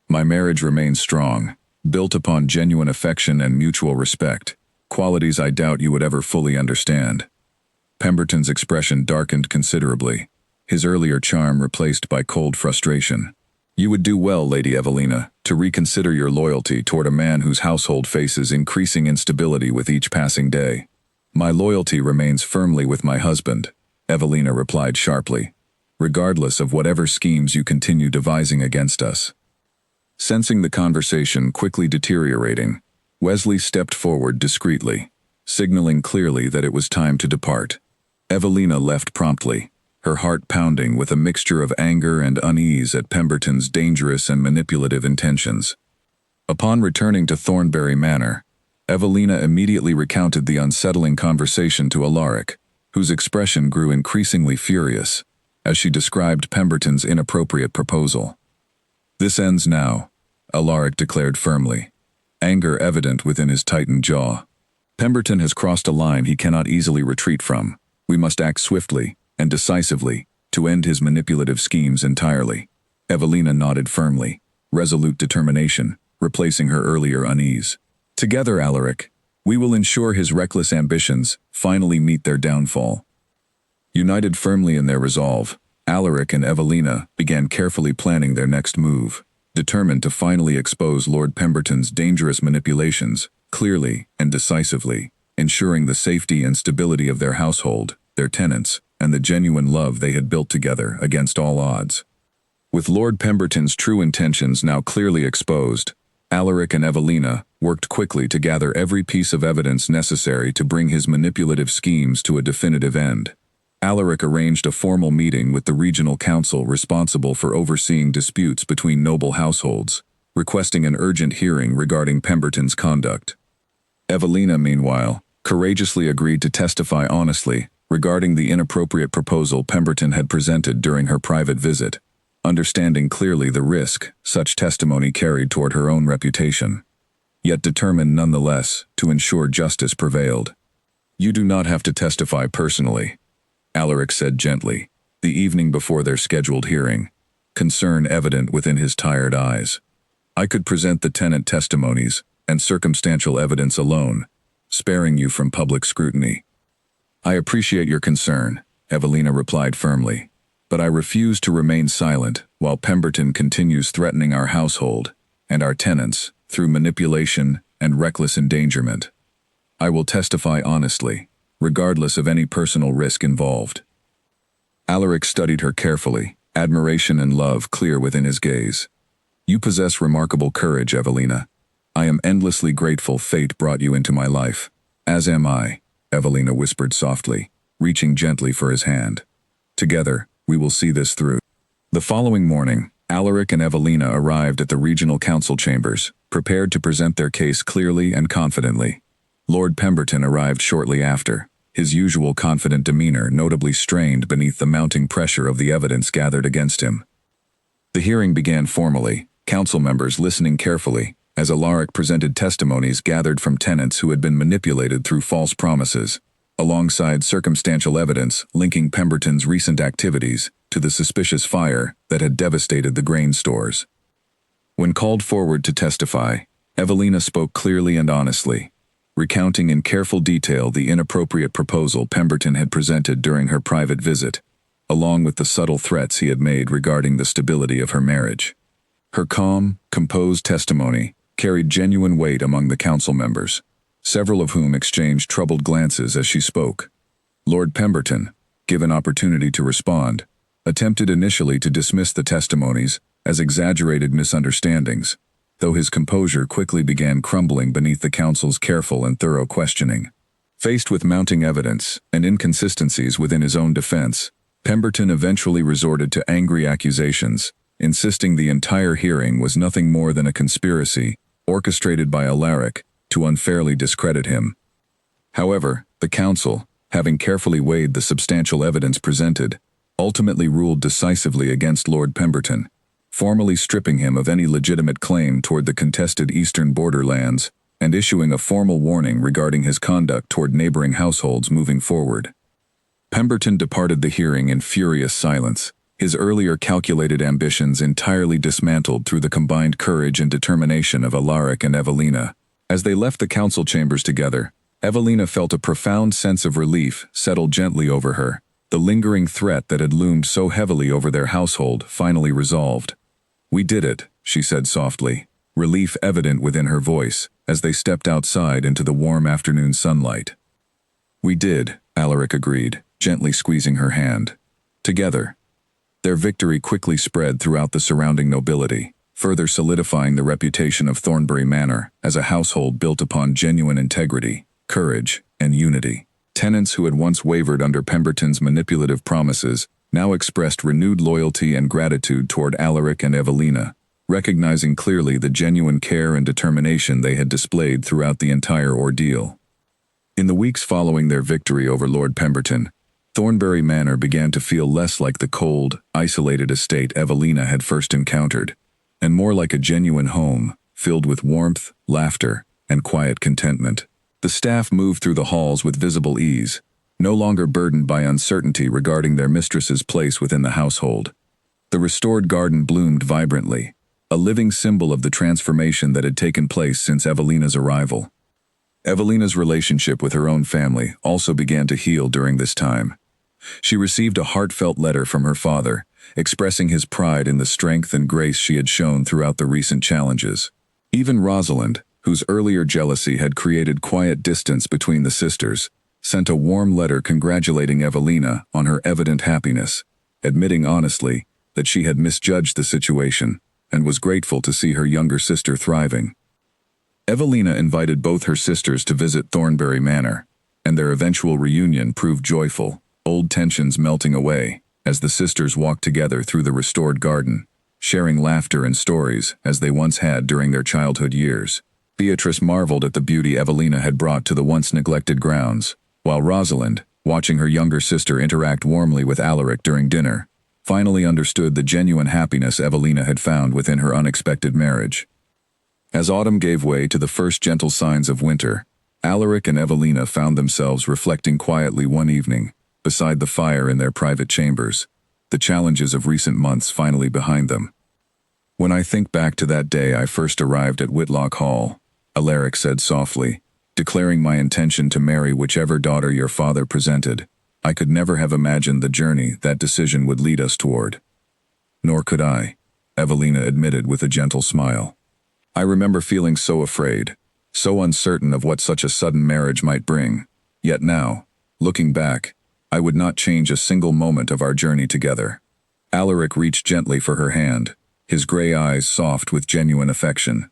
My marriage remains strong, built upon genuine affection and mutual respect, qualities I doubt you would ever fully understand." Pemberton's expression darkened considerably, his earlier charm replaced by cold frustration. "You would do well, Lady Evelina, to reconsider your loyalty toward a man whose household faces increasing instability with each passing day." "My loyalty remains firmly with my husband," Evelina replied sharply, "regardless of whatever schemes you continue devising against us." Sensing the conversation quickly deteriorating, Wesley stepped forward discreetly, signaling clearly that it was time to depart. Evelina left promptly, her heart pounding with a mixture of anger and unease at Pemberton's dangerous and manipulative intentions. Upon returning to Thornbury Manor, Evelina immediately recounted the unsettling conversation to Alaric, whose expression grew increasingly furious as she described Pemberton's inappropriate proposal. "This ends now," Alaric declared firmly, anger evident within his tightened jaw. "Pemberton has crossed a line he cannot easily retreat from. We must act swiftly and decisively to end his manipulative schemes entirely." Evelina nodded firmly, resolute determination, replacing her earlier unease. "Together, Alaric, we will ensure his reckless ambitions finally meet their downfall." United firmly in their resolve, Alaric and Evelina began carefully planning their next move, determined to finally expose Lord Pemberton's dangerous manipulations clearly and decisively, ensuring the safety and stability of their household, their tenants, and the genuine love they had built together against all odds. With Lord Pemberton's true intentions now clearly exposed, Alaric and Evelina worked quickly to gather every piece of evidence necessary to bring his manipulative schemes to a definitive end. Alaric arranged a formal meeting with the regional council responsible for overseeing disputes between noble households, requesting an urgent hearing regarding Pemberton's conduct. Evelina, meanwhile, courageously agreed to testify honestly regarding the inappropriate proposal Pemberton had presented during her private visit, understanding clearly the risk such testimony carried toward her own reputation, yet determined nonetheless to ensure justice prevailed. "You do not have to testify personally," Alaric said gently, the evening before their scheduled hearing, concern evident within his tired eyes. "I could present the tenant testimonies and circumstantial evidence alone, sparing you from public scrutiny." "I appreciate your concern," Evelina replied firmly, "but I refuse to remain silent while Pemberton continues threatening our household and our tenants through manipulation and reckless endangerment. I will testify honestly, regardless of any personal risk involved." Alaric studied her carefully, admiration and love clear within his gaze. You possess remarkable courage, Evelina. I am endlessly grateful fate brought you into my life. As am I, Evelina whispered softly, reaching gently for his hand. Together, we will see this through. The following morning, Alaric and Evelina arrived at the regional council chambers, prepared to present their case clearly and confidently. Lord Pemberton arrived shortly after, his usual confident demeanor notably strained beneath the mounting pressure of the evidence gathered against him. The hearing began formally, council members listening carefully, as Alaric presented testimonies gathered from tenants who had been manipulated through false promises, alongside circumstantial evidence linking Pemberton's recent activities to the suspicious fire that had devastated the grain stores. When called forward to testify, Evelina spoke clearly and honestly, recounting in careful detail the inappropriate proposal Pemberton had presented during her private visit, along with the subtle threats he had made regarding the stability of her marriage. Her calm, composed testimony carried genuine weight among the council members, several of whom exchanged troubled glances as she spoke. Lord Pemberton, given opportunity to respond, attempted initially to dismiss the testimonies as exaggerated misunderstandings, though his composure quickly began crumbling beneath the council's careful and thorough questioning. Faced with mounting evidence and inconsistencies within his own defense, Pemberton eventually resorted to angry accusations, insisting the entire hearing was nothing more than a conspiracy orchestrated by Alaric to unfairly discredit him. However, the council, having carefully weighed the substantial evidence presented, ultimately ruled decisively against Lord Pemberton, formally stripping him of any legitimate claim toward the contested eastern borderlands and issuing a formal warning regarding his conduct toward neighboring households moving forward. Pemberton departed the hearing in furious silence, his earlier calculated ambitions entirely dismantled through the combined courage and determination of Alaric and Evelina. As they left the council chambers together, Evelina felt a profound sense of relief settle gently over her. The lingering threat that had loomed so heavily over their household finally resolved. "We did it," she said softly, relief evident within her voice as they stepped outside into the warm afternoon sunlight. "We did," Alaric agreed, gently squeezing her hand. Together. Their victory quickly spread throughout the surrounding nobility, further solidifying the reputation of Thornbury Manor as a household built upon genuine integrity, courage, and unity. Tenants who had once wavered under Pemberton's manipulative promises now expressed renewed loyalty and gratitude toward Alaric and Evelina, recognizing clearly the genuine care and determination they had displayed throughout the entire ordeal. In the weeks following their victory over Lord Pemberton, Thornbury Manor began to feel less like the cold, isolated estate Evelina had first encountered, and more like a genuine home, filled with warmth, laughter, and quiet contentment. The staff moved through the halls with visible ease, no longer burdened by uncertainty regarding their mistress's place within the household. The restored garden bloomed vibrantly, a living symbol of the transformation that had taken place since Evelina's arrival. Evelina's relationship with her own family also began to heal during this time. She received a heartfelt letter from her father, expressing his pride in the strength and grace she had shown throughout the recent challenges. Even Rosalind, whose earlier jealousy had created quiet distance between the sisters, sent a warm letter congratulating Evelina on her evident happiness, admitting honestly that she had misjudged the situation and was grateful to see her younger sister thriving. Evelina invited both her sisters to visit Thornbury Manor, and their eventual reunion proved joyful, old tensions melting away as the sisters walked together through the restored garden, sharing laughter and stories as they once had during their childhood years. Beatrice marveled at the beauty Evelina had brought to the once neglected grounds, while Rosalind, watching her younger sister interact warmly with Alaric during dinner, finally understood the genuine happiness Evelina had found within her unexpected marriage. As autumn gave way to the first gentle signs of winter, Alaric and Evelina found themselves reflecting quietly one evening, beside the fire in their private chambers, the challenges of recent months finally behind them. "When I think back to that day I first arrived at Whitlock Hall," Alaric said softly, "declaring my intention to marry whichever daughter your father presented, I could never have imagined the journey that decision would lead us toward." "Nor could I," Evelina admitted with a gentle smile. "I remember feeling so afraid, so uncertain of what such a sudden marriage might bring. Yet now, looking back, I would not change a single moment of our journey together. Alaric reached gently for her hand, his gray eyes soft with genuine affection.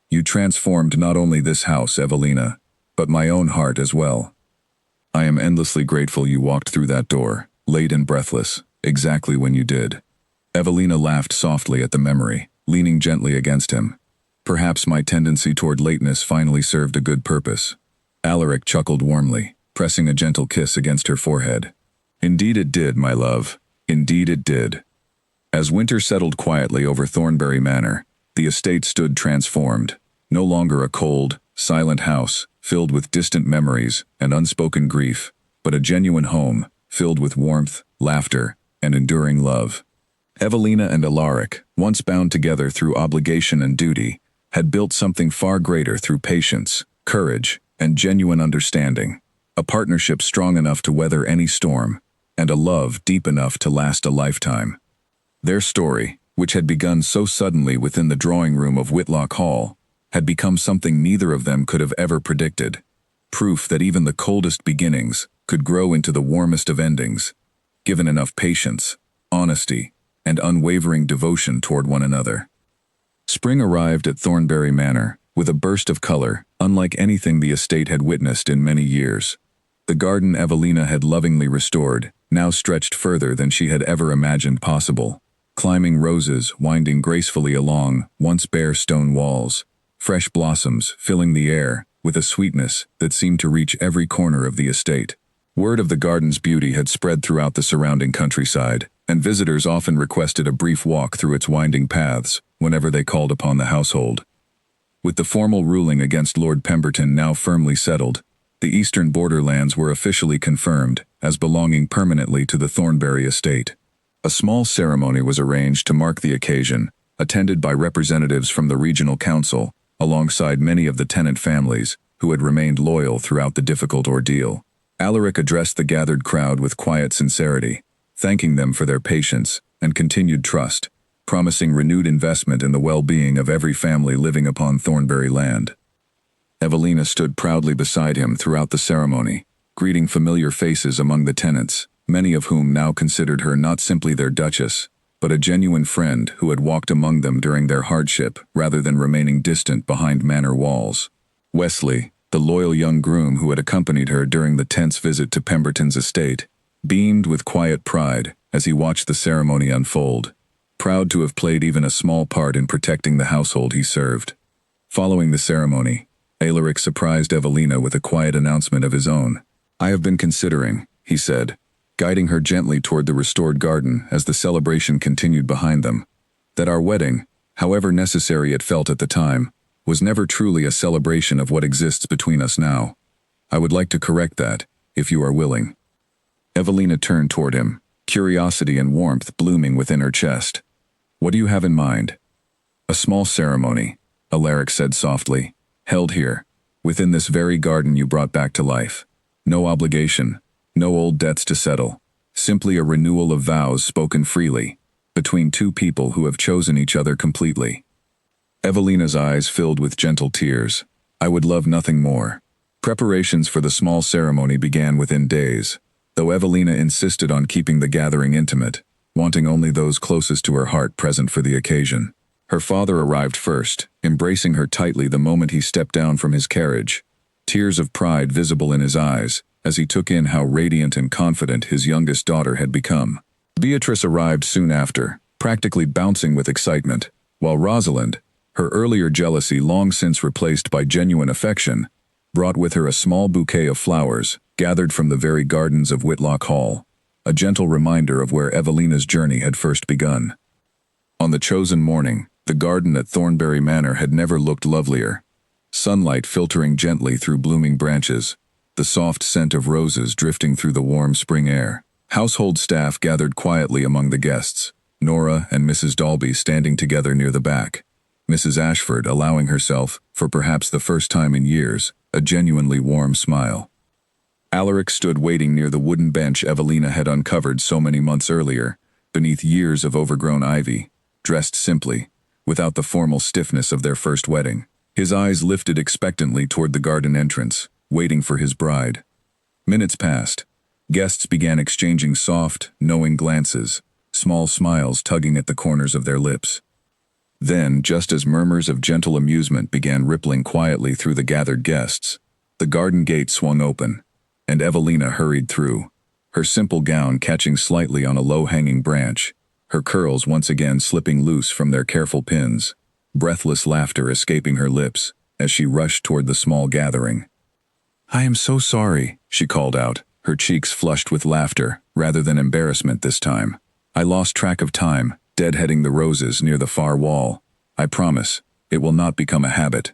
You transformed not only this house, Evelina, but my own heart as well. I am endlessly grateful you walked through that door, late and breathless, exactly when you did. Evelina laughed softly at the memory, leaning gently against him. Perhaps my tendency toward lateness finally served a good purpose. Alaric chuckled warmly, pressing a gentle kiss against her forehead. Indeed it did, my love. Indeed it did. As winter settled quietly over Thornbury Manor, the estate stood transformed, no longer a cold, silent house filled with distant memories and unspoken grief, but a genuine home filled with warmth, laughter, and enduring love. Evelina and Alaric, once bound together through obligation and duty, had built something far greater through patience, courage, and genuine understanding, a partnership strong enough to weather any storm, and a love deep enough to last a lifetime. Their story, which had begun so suddenly within the drawing room of Whitlock Hall, had become something neither of them could have ever predicted, proof that even the coldest beginnings could grow into the warmest of endings, given enough patience, honesty, and unwavering devotion toward one another. Spring arrived at Thornbury Manor, with a burst of color, unlike anything the estate had witnessed in many years. The garden Evelina had lovingly restored now stretched further than she had ever imagined possible, climbing roses winding gracefully along once bare stone walls, fresh blossoms filling the air with a sweetness that seemed to reach every corner of the estate. Word of the garden's beauty had spread throughout the surrounding countryside, and visitors often requested a brief walk through its winding paths whenever they called upon the household. With the formal ruling against Lord Pemberton now firmly settled, the eastern borderlands were officially confirmed as belonging permanently to the Thornbury estate. A small ceremony was arranged to mark the occasion, attended by representatives from the regional council, alongside many of the tenant families who had remained loyal throughout the difficult ordeal. Alaric addressed the gathered crowd with quiet sincerity, thanking them for their patience and continued trust, promising renewed investment in the well-being of every family living upon Thornbury land. Evelina stood proudly beside him throughout the ceremony, greeting familiar faces among the tenants, many of whom now considered her not simply their duchess, but a genuine friend who had walked among them during their hardship rather than remaining distant behind manor walls. Wesley, the loyal young groom who had accompanied her during the tense visit to Pemberton's estate, beamed with quiet pride as he watched the ceremony unfold, proud to have played even a small part in protecting the household he served. Following the ceremony, Alaric surprised Evelina with a quiet announcement of his own. "I have been considering," he said, guiding her gently toward the restored garden as the celebration continued behind them, "that our wedding, however necessary it felt at the time, was never truly a celebration of what exists between us now. I would like to correct that, if you are willing." Evelina turned toward him, curiosity and warmth blooming within her chest. "What do you have in mind?" "A small ceremony," Alaric said softly, "held here, within this very garden you brought back to life. No obligation, no old debts to settle, simply a renewal of vows spoken freely, between two people who have chosen each other completely." Evelina's eyes filled with gentle tears. "I would love nothing more." Preparations for the small ceremony began within days, though Evelina insisted on keeping the gathering intimate, wanting only those closest to her heart present for the occasion. Her father arrived first, embracing her tightly the moment he stepped down from his carriage, tears of pride visible in his eyes as he took in how radiant and confident his youngest daughter had become. Beatrice arrived soon after, practically bouncing with excitement, while Rosalind, her earlier jealousy long since replaced by genuine affection, brought with her a small bouquet of flowers gathered from the very gardens of Whitlock Hall, a gentle reminder of where Evelina's journey had first begun. On the chosen morning, the garden at Thornbury Manor had never looked lovelier. Sunlight filtering gently through blooming branches, the soft scent of roses drifting through the warm spring air. Household staff gathered quietly among the guests, Nora and Mrs. Dalby standing together near the back, Mrs. Ashford allowing herself, for perhaps the first time in years, a genuinely warm smile. Alaric stood waiting near the wooden bench Evelina had uncovered so many months earlier, beneath years of overgrown ivy, dressed simply, without the formal stiffness of their first wedding. His eyes lifted expectantly toward the garden entrance, waiting for his bride. Minutes passed, Guests began exchanging soft, knowing glances, small smiles tugging at the corners of their lips. Then, just as murmurs of gentle amusement began rippling quietly through the gathered guests, the garden gate swung open, and Evelina hurried through, her simple gown catching slightly on a low-hanging branch, her curls once again slipping loose from their careful pins, breathless laughter escaping her lips as she rushed toward the small gathering. "I am so sorry," she called out, her cheeks flushed with laughter rather than embarrassment this time. "I lost track of time, deadheading the roses near the far wall. I promise, it will not become a habit."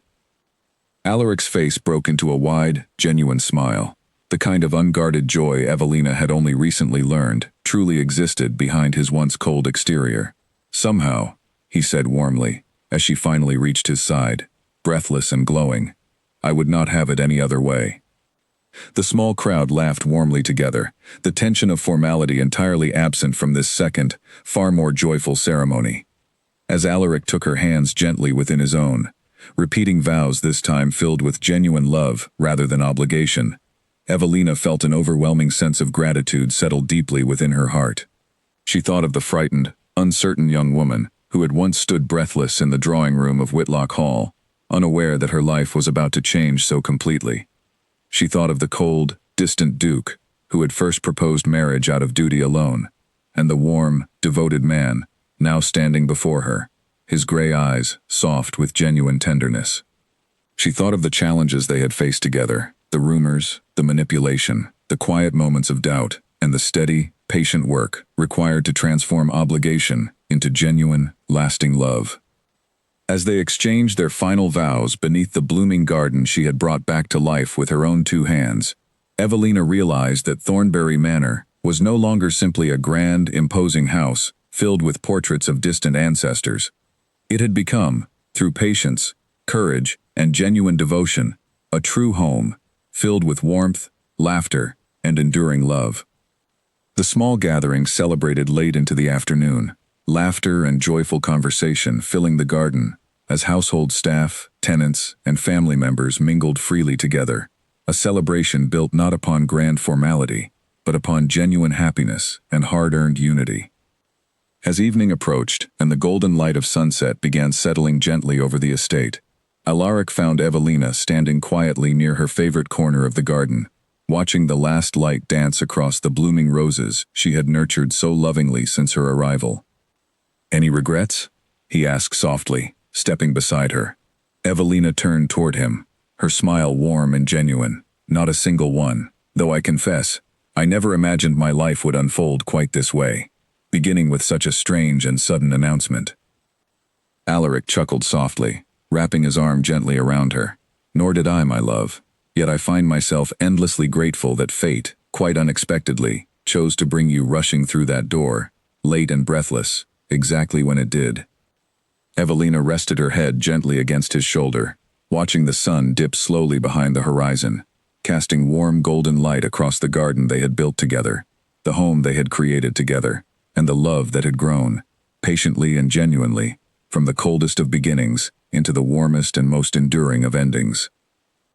Alaric's face broke into a wide, genuine smile. The kind of unguarded joy Evelina had only recently learned truly existed behind his once cold exterior. "Somehow," he said warmly, as she finally reached his side, breathless and glowing, "I would not have it any other way." The small crowd laughed warmly together, the tension of formality entirely absent from this second, far more joyful ceremony. As Alaric took her hands gently within his own, repeating vows this time filled with genuine love rather than obligation, Evelina felt an overwhelming sense of gratitude settle deeply within her heart. She thought of the frightened, uncertain young woman who had once stood breathless in the drawing room of Whitlock Hall, unaware that her life was about to change so completely. She thought of the cold, distant Duke who had first proposed marriage out of duty alone, and the warm, devoted man now standing before her, his gray eyes soft with genuine tenderness. She thought of the challenges they had faced together, the rumors, the manipulation, the quiet moments of doubt, and the steady, patient work required to transform obligation into genuine, lasting love. As they exchanged their final vows beneath the blooming garden she had brought back to life with her own two hands, Evelina realized that Thornbury Manor was no longer simply a grand, imposing house filled with portraits of distant ancestors. It had become, through patience, courage, and genuine devotion, a true home, filled with warmth, laughter, and enduring love. The small gathering celebrated late into the afternoon, laughter and joyful conversation filling the garden as household staff, tenants, and family members mingled freely together, a celebration built not upon grand formality, but upon genuine happiness and hard-earned unity. As evening approached and the golden light of sunset began settling gently over the estate, Alaric found Evelina standing quietly near her favorite corner of the garden, watching the last light dance across the blooming roses she had nurtured so lovingly since her arrival. "Any regrets?" he asked softly, stepping beside her. Evelina turned toward him, her smile warm and genuine. "Not a single one, though I confess, I never imagined my life would unfold quite this way, beginning with such a strange and sudden announcement." Alaric chuckled softly, wrapping his arm gently around her. "Nor did I, my love. Yet I find myself endlessly grateful that fate, quite unexpectedly, chose to bring you rushing through that door, late and breathless, exactly when it did." Evelina rested her head gently against his shoulder, watching the sun dip slowly behind the horizon, casting warm golden light across the garden they had built together, the home they had created together, and the love that had grown, patiently and genuinely, from the coldest of beginnings into the warmest and most enduring of endings.